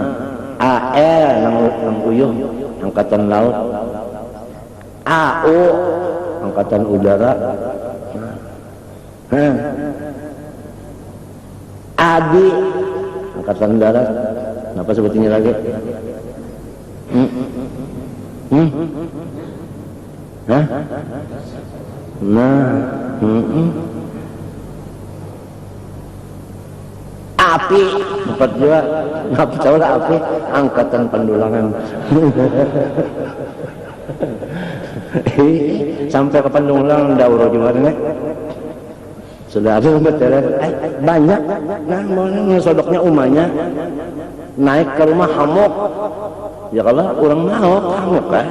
AL nang uyuh angkatan laut AU angkatan udara ADI angkatan darat apa sebetulnya lagi api empat juga ngapa tahu lah api angkatan pendulangan sampai ke pendulangan dauro juga nih sudah ada betul banyak nah mau sodoknya umanya naik ke rumah hamok ya kalau orang mau hamok kan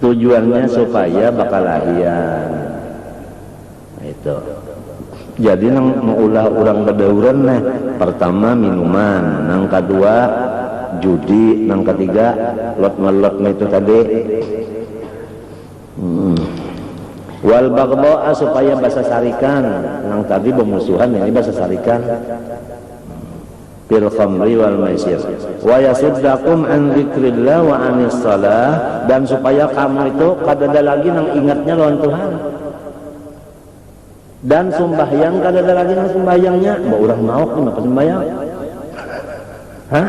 tujuannya supaya bakalahian itu jadi nang mengulah orang bedauran nih pertama minuman nang kedua judi nang ketiga lot melot itu tadi Wal baghdha supaya basa sarikan, nang tadi bermusuhan ini basa sarikan. Bil khamri wal maisir. Wa yasuddakum an dzikrillah wa anis shalah, dan supaya kamu itu kadada lagi nang ingatnya lawan Tuhan. Dan sembahyang kadada lagi nang sembahyangnya, mbak urang mau kenapa sembahyang? Hah?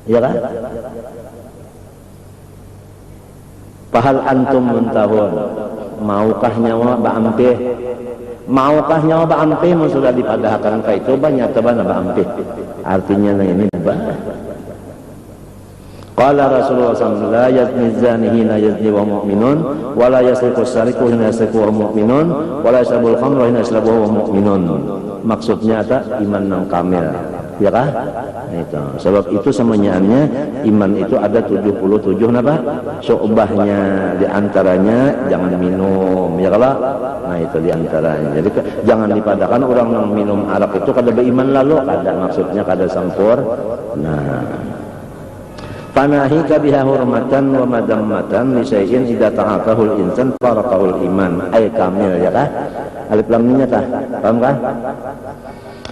Iya kan? Pahal antum muntahun, maukah nyawa ba'ampih? Maukah nyawa ba'ampih? Sudah dipadahkan ka itu banyak teban ba'ampih. Artinya ini bah. Qala Rasulullah sallallahu alaihi wasallam, la yazni zani hina yazni wa mu'minun, wa la yasriqu sariqu hina yasriqu wa mu'minun, wa la yashrabul khamra hina yashrabu wa mu'minun. Maksudnya ada iman yang kamil. Ya kah? Itu. Sebab itu semuanya iman itu ada 77 napa? Syu'bahnya, di antaranya jangan minum, ya kah? Nah itu di antaranya. Jadi jangan dipadakan orang yang minum arak itu kada beriman lalu, kada maksudnya kada sampur. Nah, panahika biha hurmatan wa madammatan li syai'in idza ta'atahul insan faraqahul iman ay kamil, ya kah? Alif lam mimnya tah. Paham kah?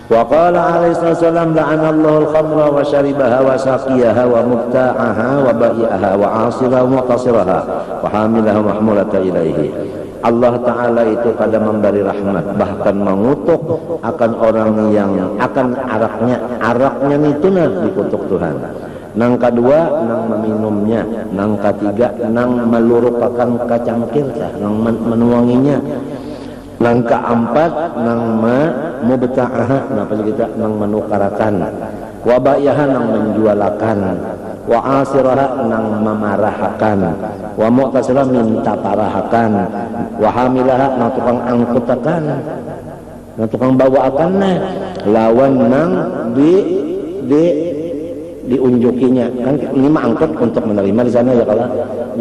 Wa qala alaihi wasallam la'anallahu al-khamra wa syaribaha wa saqiyaha wa mubta'aha wa ba'i'aha wa 'asiraha wa muqtasiraha wa hamilaha mahmulata ilaihi. Allah Ta'ala itu pada memberi rahmat, bahkan mengutuk akan orang yang akan araknya itu dikutuk Tuhan. Nang kedua nang meminumnya, nang ketiga nang melurukakan kacangkir, nang menuanginya. Nang keempat nang mubta'aha, napa kita nang menukarakan, wa ba'iha nang menjualakan, wa asiraha nang memarahakan, wa mu'tasirah minta parahakan, wa hamilaha nang tukang angkutakan, nang tukang bawaakan, lawan nang diunjukinya. Kan ini mah angkut untuk menerima di sana, ya kalau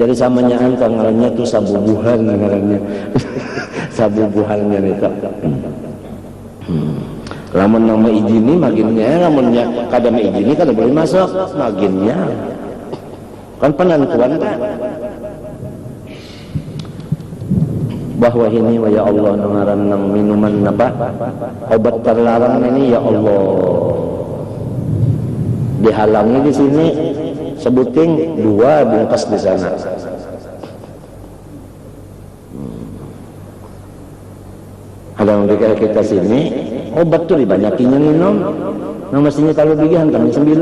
jadi samanya ngarannya itu sabubuhan ngarannya. Sabubuhannya itu. Lamun nama izini maginnya, lamunnya kada izini kada boleh masuk maginnya. Kan penentuan kan. Bahwa ini ya Allah ngaran nang minuman napa? Obat terlarang ini ya Allah. Dihalangi di sini sebuting 2 bungkas di sana. Ada yang dikira kita sini obat tuh dibanyakin yang minum, nah mestinya kalau bigihan kami 9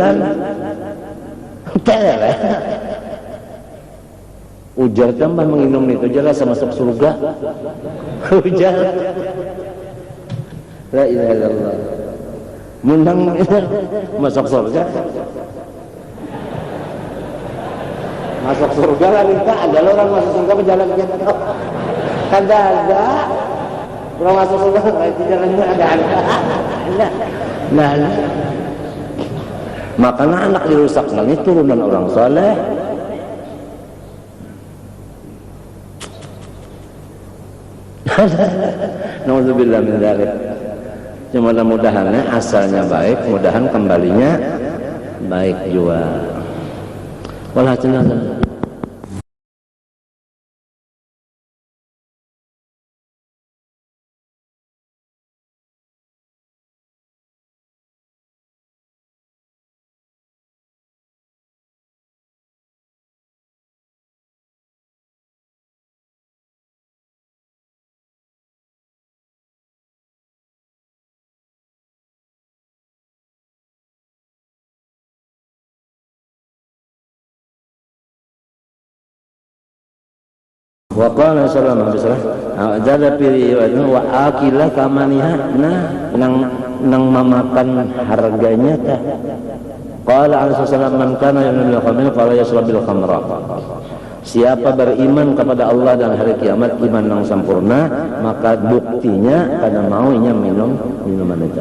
ujar tambah menginum itu jelas masuk surga. Ujar la ilaha illallah menang masuk surga. Masuk surga lah minta, ada orang masuk surga berjalan gitu. Kada ada orang masuk surga itu jalannya ada. Nah, makanya anak dirusak ini turunan orang soleh. Nauzubillah min dzalik. Mudah-mudahan asalnya baik, mudahan kembalinya baik juga. Walhasil wa qala sallallahu alaihi wasallam jada riwayatnya wa akila kamaniha, nang memakan harganya tah. Qala alaihi wasallam man kana yu'minu bil khamri fala yashrabil khamra. Siapa beriman kepada Allah dan hari kiamat iman yang sempurna, maka buktinya karena maunya minum minuman itu.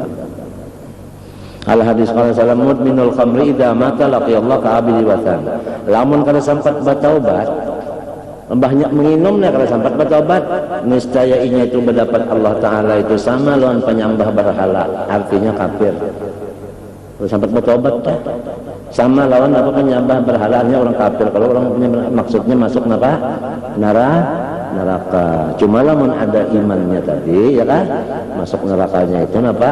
Al hadis qala sallallahu mudminul khamri idza mata laqiyallahu ka'abidi watan. Lamun kada sempat bertaubat, banyak menginumnya kalau sampai bertobat, niscaya inya itu mendapat Allah Ta'ala itu sama lawan penyembah berhala, artinya kafir. Kalau sampai bertobat sama lawan apa penyembah berhalanya orang kafir. Kalau orang punya maksudnya masuk neraka, neraka. Cuma lamun ada imannya tadi ya kan, masuk nerakanya itu napa?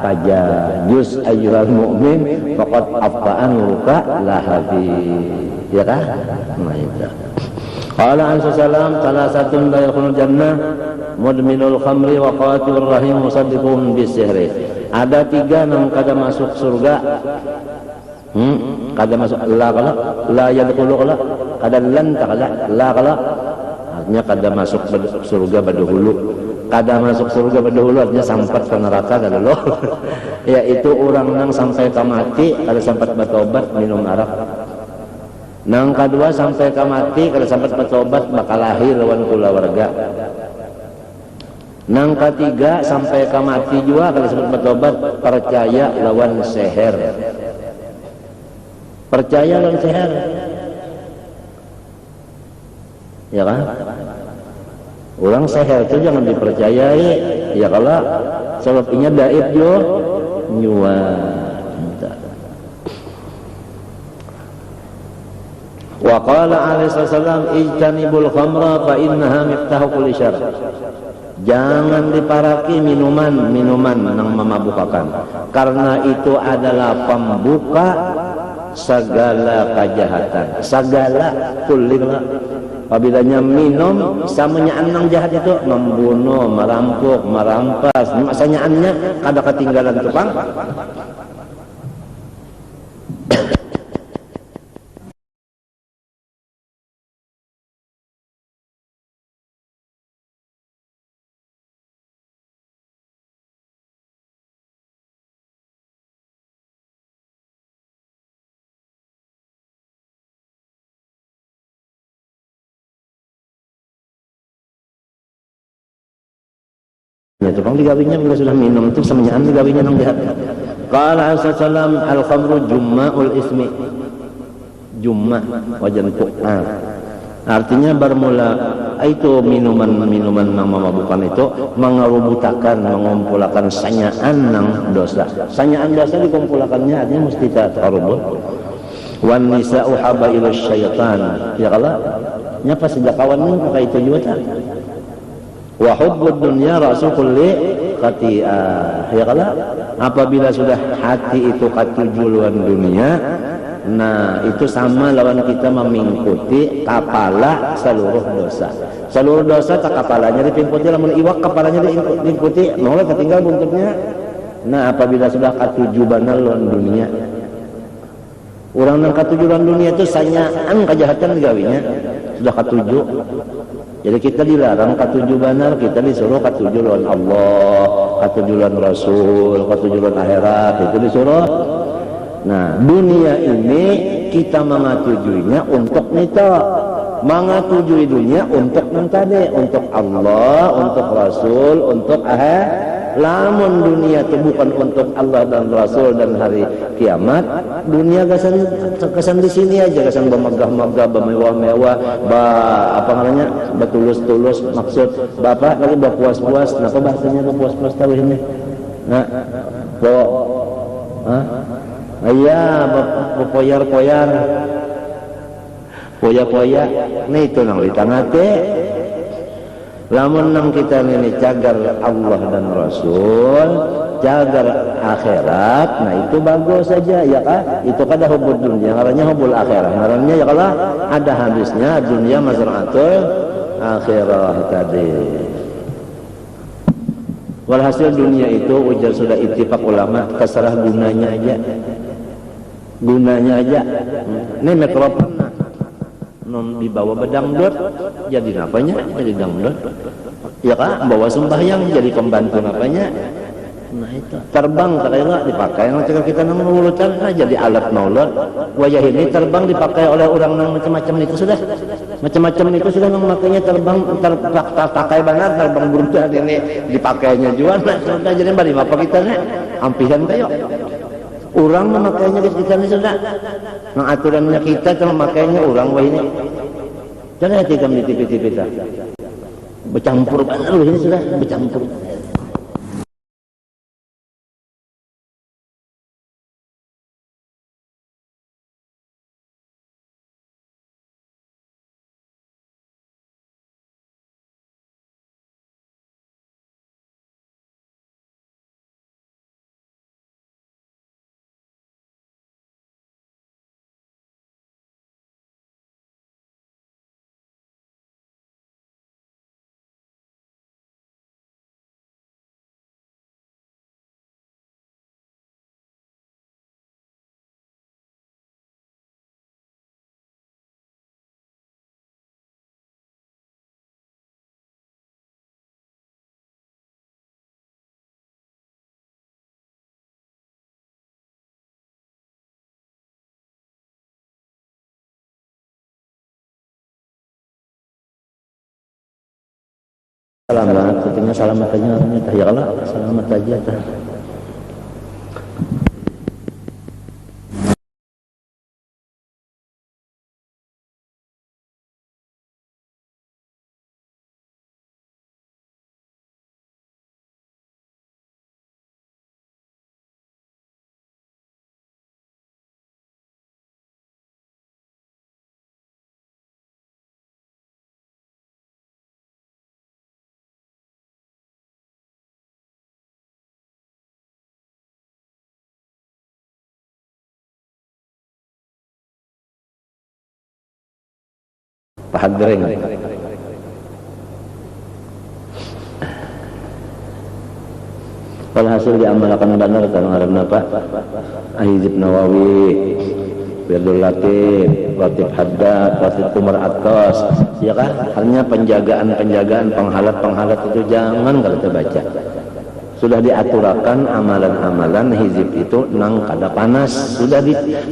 Pajajus ayyuhal mu'min faqad afa'an nuruka lahabi. Ya kan? Nah itu. Qala an sallam salasatun la yadkhulul jannah mudminul khamri wa qatilur rahim musaddiqun bisihri. Ada 3 yang kada masuk surga. Kada masuk la yadkhulu kada lan takala la kala. Artinya kada masuk surga badahulu. Kada masuk surga badahulu artinya sampat ke neraka kada lo. Yaitu orang nang sampai ka mati kada sampat bertobat minum arak. Nang kedua sampai ke mati kada sampai bertobat bakal lahir lawan kulawarga. Nang ketiga sampai ke mati juga kada sampai bertobat percaya lawan seher. Percaya lawan seher. Ya kan? Orang seher itu jangan dipercayai. Ya kalau sebabnya daib jo nyuat. Wa qala alaihi wasallam ijtanibul khamra fa innaha miftahu kulli syarr. Jangan diparaki minuman yang memabukkan karena itu adalah pembuka segala kejahatan. Segala kullilah. Apabila minum samanya anang jahat itu membunuh, merampok, merampas. Maksudnya kada ketinggalan tukang. Ya, tukang digawinya bila sudah minum itu semuanya digawinya nang jahat. Qala sallam al-khamru jumma'ul ismi. Jumma wajan Quran. Artinya bermula itu minuman yang memabukkan itu mengerubutakan, mengumpulkan sanyaan nang dosa. Sanyaan dosa dikumpulkannya artinya mesti takarubut. Wan nisa'u habailus syaitan. Ya Allah. Nyapa sejak kawan ni pakai itu juga tak? Wa hubbud dunya rasul kulli khati'ah. Ya kalau apabila sudah hati itu katujuan dunia, nah itu sama lawan kita memingkuti kepala seluruh dosa. Seluruh dosa tak kepalanya dipingkuti, lamun iwak kepalanya diingkuti, mau ketinggal buntutnya. Nah apabila sudah katujuan lawan dunia, orang yang katujuan dunia itu sanyaan kejahatan digawinya sudah katuju. Jadi kita dilarang katuju benar, kita disuruh katuju lawan Allah, katuju lawan Rasul, katuju lawan akhirat, itu disuruh. Nah, dunia ini kita mengatujuinya untuk nita, mengatujui dunia untuk mentade, untuk Allah, untuk Rasul, untuk akhirat. Lamun dunia itu bukan untuk Allah dan Rasul dan hari kiamat, dunia kesan di sini aja, kesan bermegah-megah, bermewah-mewah, apa namanya, bertulus-tulus maksud bapak kali berpuas-puas. Kenapa bahasanya berpuas-puas tahu ini? Nah, iya, berpoyar-poyar, poya-poya. Nah itu nang di tengah teh. Lamun nang kita ini cagar Allah dan Rasul, cagar akhirat, nah itu bagus saja ya kan? Itu kada hubul dunia, ngarannya hubul akhirat. Ngarannya ya kalau ada hadisnya dunia mazra'atul akhirah tadi. Walhasil dunia itu ujar sudah ittifaq ulama terserah gunanya aja. Gunanya aja. Ini mikrofon dibawa bedangdut jadi apanya? Jadi dangdut. Ya kan? Bawa sembahyang jadi pembantu apanya? Nah itu. Terbang terela dipakai yang kita nang mulutan nah jadi alat maulud. Wajah ini terbang dipakai oleh orang yang macam-macam itu sudah. Macam-macam itu sudah memakainya terbang terpakai benar terbang burda ini dipakainya juga nah sudah jadi bari apa kita nih? Ampihan kayo. Orang memakainya di kita ini sudah. Nah aturannya kita kalau memakainya orang wah ini. Jangan hati kami di TV-TV kita. Bercampur benar ini sudah bercampur. Selamat, pentingnya selamat aja orangnya. Ya kalau selamat aja tah. Pahadreng. Walhasil diamalkan benar kalau ngaranna Pak Hizib Nawawi, Wirdul Latif, Latif Haddad, Latif Kumar Atos, ya kan? Hanya penjagaan, penghalat itu jangan kalau terbaca. Sudah diaturakan amalan-amalan hizib itu nang kada panas,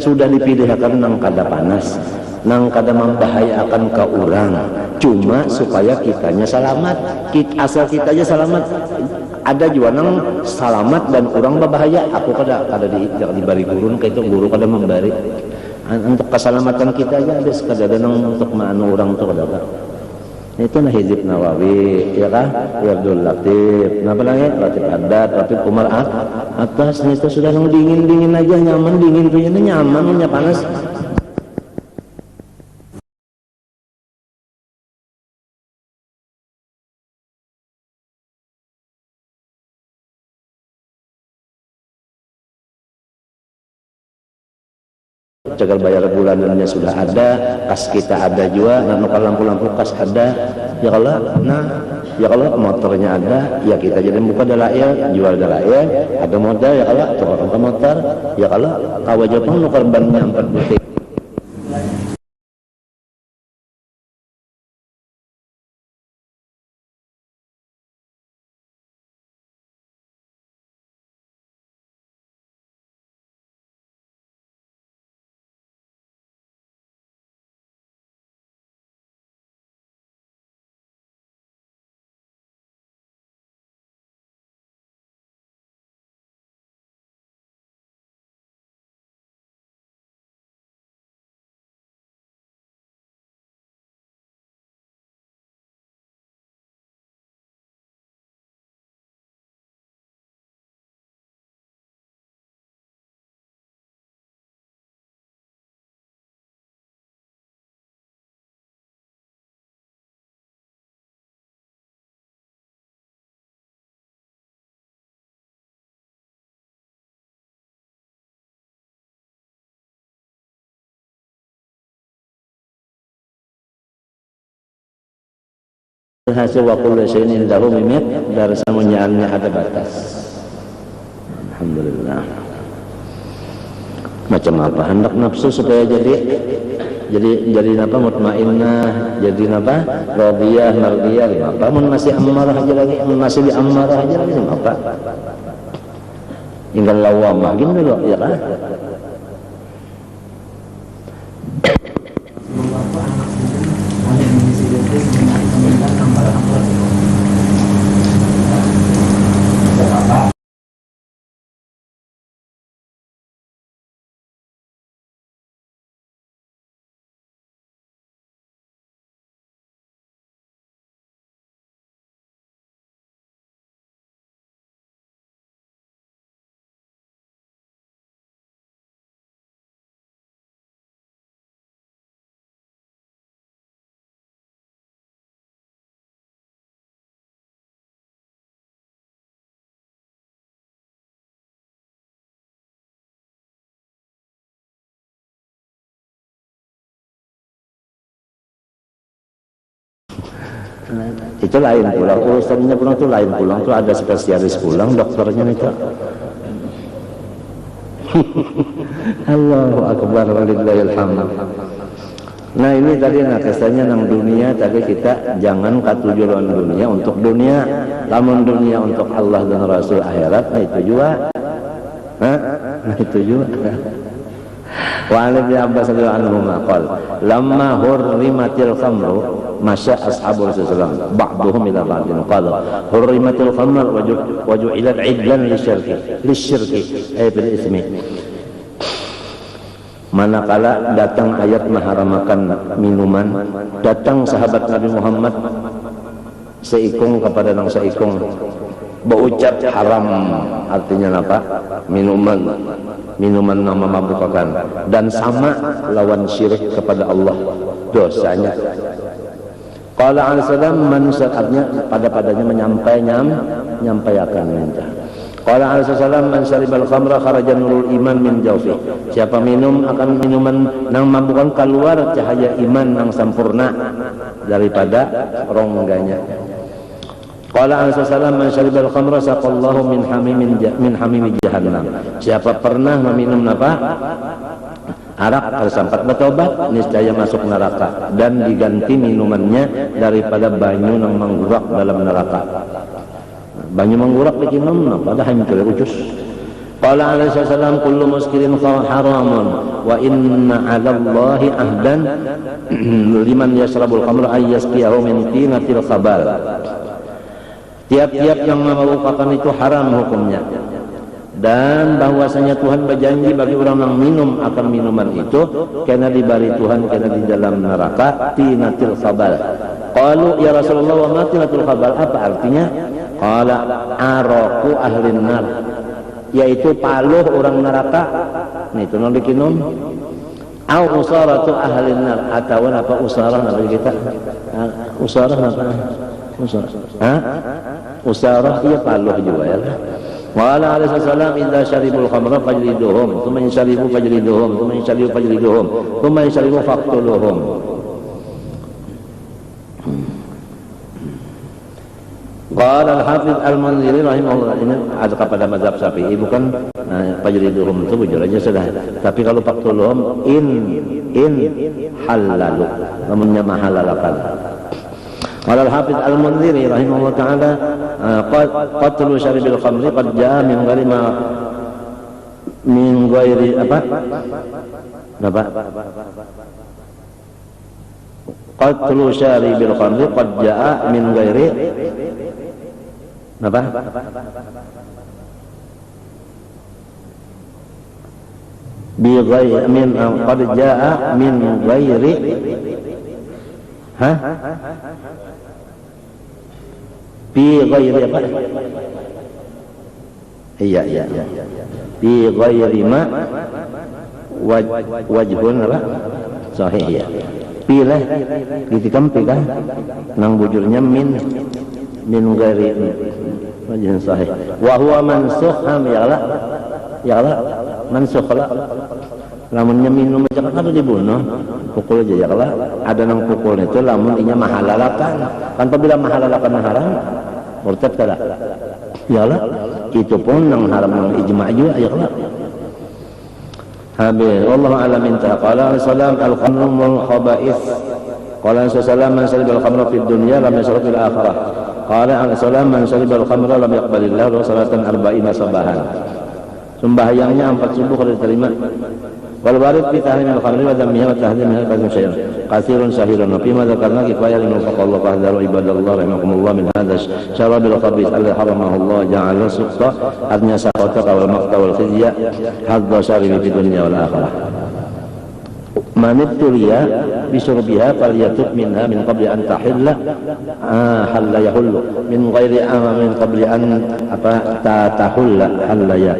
sudah dipilihkan nang kada panas, nang kada membahayakan ke orang, cuma supaya kitanya selamat, asal kitanya selamat. Ada juga nang selamat dan orang berbahaya, aku kada diberi gurun, itu guru kada memberi. Untuk keselamatan kita aja ada sekadar nang untuk manu orang tu kada. Itu nah hizib Nawawi, ya kan? Wirdul Latif, apa lagi? Latif Haddad, Latif Kumar Atas, itu sudah nang dingin aja, nyaman, dingin punya nyaman, panas. Jagal bayar bulanannya sudah ada, kas kita ada juga, nah lampu kas ada, ya kalau motornya ada, ya kita jadi buka dalail, jual dalail, ada modal ya kalau tukang ke motor, ya kalau kawajapang nukar bannya 4 butik. Hasil wakul leseni indahu mimit dari semuanya ada batas. Alhamdulillah. Macam apa hendak nafsu supaya jadi apa mutmainnah, jadi apa radiyah, mardiyah, apa mun masih amarah aja lagi, masih di amarah aja lagi apa? Tinggal lawamah gini dulu ya kan? Itu lain pulang, urusannya pulang itu lain pulang, itu ada spesialis pulang, dokternya itu. Allahu Akbar walillahil hamd. Nah ini tadi kesannya nang dunia, tadi kita jangan katujuan dunia untuk dunia, lamun dunia untuk Allah dan Rasul akhirat, nah itu juga. Nah itu juga. Wa an Ibnu Abbas radhiyallahu anhuma qala lamma hurrimatil khamru masya ashabu Rasulullah ba'dhum ila ba'din qala hurrimatil khamr wa ju'ilat 'idlan lisyirki ay bil ismi. Manakala datang ayat mengharamkan minuman, datang sahabat Nabi Muhammad seikung kepada nang seikung berucap haram, artinya apa? Minuman yang memabukkan dan sama lawan syirik kepada Allah dosanya. Qala alaihissalam manusiaatnya padanya menyampaikan minta. Qala alaihissalam man syaribal khamra kharaja nurul iman min jawfi. Siapa minum akan minuman nang mampukan keluar cahaya iman nang sempurna daripada rongganya. Qala alaihissalam man syaribal khamra saqallahu min hamimi jahannam. Siapa pernah meminum apa? Arak tersampat bertobat niscaya masuk neraka dan diganti minumannya daripada banyu nang manggurak dalam neraka. Banyu manggurak dikinum pada hancur ucus. Qala alaihi wasallam kullu muskirin haramun wa inna 'ala Allahi ahdan liman yashrabul khamra ay yasqiyahu min tinatil khabal. Tiap-tiap yang memabukkan itu haram hukumnya. Dan bahwasanya Tuhan berjanji bagi orang yang minum akan minuman itu karena diberi Tuhan karena di dalam neraka tinatil khabal. Qalu ya Rasulullah wa ma tinatul khabal, apa artinya? Qala araku ahlin nar, yaitu paluh orang neraka. Nih itu non dikinum. Au usaratu ahlin nar, atau apa usarah apa kita? Usarah apa? Usarah. Hah? Usarah iya paluh juga ya. Wala alaihi wasallam idza syaribul khamra fajliduhum thumma yashribu fajliduhum thumma yashribu fajliduhum thumma yashribu faqtuluhum. Qala al-Hafiz al-Munziri rahimahullah, ini ada kepada mazhab Syafi'i bukan fajliduhum itu bujur aja sudah. Tapi kalau faqtuluhum in halalu namanya mahalalakan. Qala al-Hafiz al-Munziri rahimahullah ta'ala qatlu syaribil khamri qad jaa min ghairi apa? Qatlu syaribil khamri qad jaa min ghairi apa? Bi ghairi min qad jaa min ghairi Bi ghairi apa? Iya. Bi ghairi ma wajhun apa? Sahih ya. Pilih dikampi kan nang bujurnya min ghairi wajhun sahih. Wa huwa mansukh ya la mansukh la. Lamunnya minum jangan ada dibunuh, pukul aja ya kalau ada nang pukul itu lamun inya mahalalakan. Kan apabila mahalalakan haram, murtad kada. Ya lah, itu pun nang haram nang ijma' juga ya kalau. Habis wallahu a'lam inta qala salam al-khamru wal khaba'ith. Qala sallallahu man shariba al-khamra fid dunya lam yashrab fil akhirah. Qala salam man shariba al-khamra lam yaqbalillah wa salatan 40 sabahan. Sembahyangnya 4 subuh kalau diterima. Wal barid fi tahrim al-khamri wa dhammiha wa tahdhimiha katsirun sahirun fi ma dzakarna kifaya liman faqallahu fahdaru ibadallah rahimakumullah min hadha syarabil khabith alladhi haramahu Allah ja'ala suqta artinya saqata wal maqta wal khizya hadza syaribi fid dunya wal akhirah. Manituriya bisurbiha falyatub minha min qabli an tahilla halla yahullu min ghairi min qabli an apa tahulla halla ya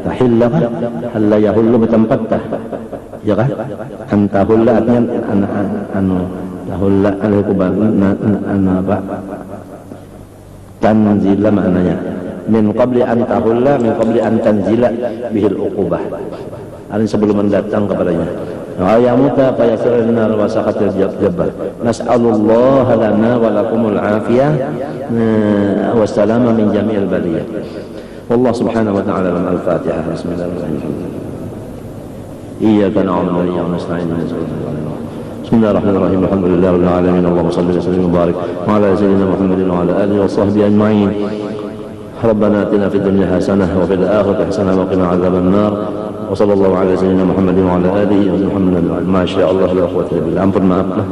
tahilla halla yahullu bitampattah ya kan an tahulla artinya anu tahulla al-hukuban apa tanzila maknanya min qabli an tahulla min qabli an tanzila bihil uqubah artinya sebelum mendatang kepadanya. Ayamuta fayasirun nar wa saqatil jabbar. Nas'alullah lana wa lakumul afiyah wa salama min jami'il baliyah. Wallahu subhanahu wa ta'ala al-Fatihah. Bismillahirrahmanirrahim. Iyyaka na'budu wa iyyaka nasta'in. Bismillahirrahmanirrahim. Alhamdulillahirabbil alamin. Allahumma shalli wa sallim wa barik ala sayyidina Muhammadin wa ala alihi wa sahbihi ajma'in. ربنا آتنا في الدنيا حسنة وفي الآخرة حسنة وقنا عذاب النار wa sallallahu ala sayyidina Muhammadin wa ala alihi wa sahbihi. Masya Allah la quwwata illa billah. Ampun maaf lah.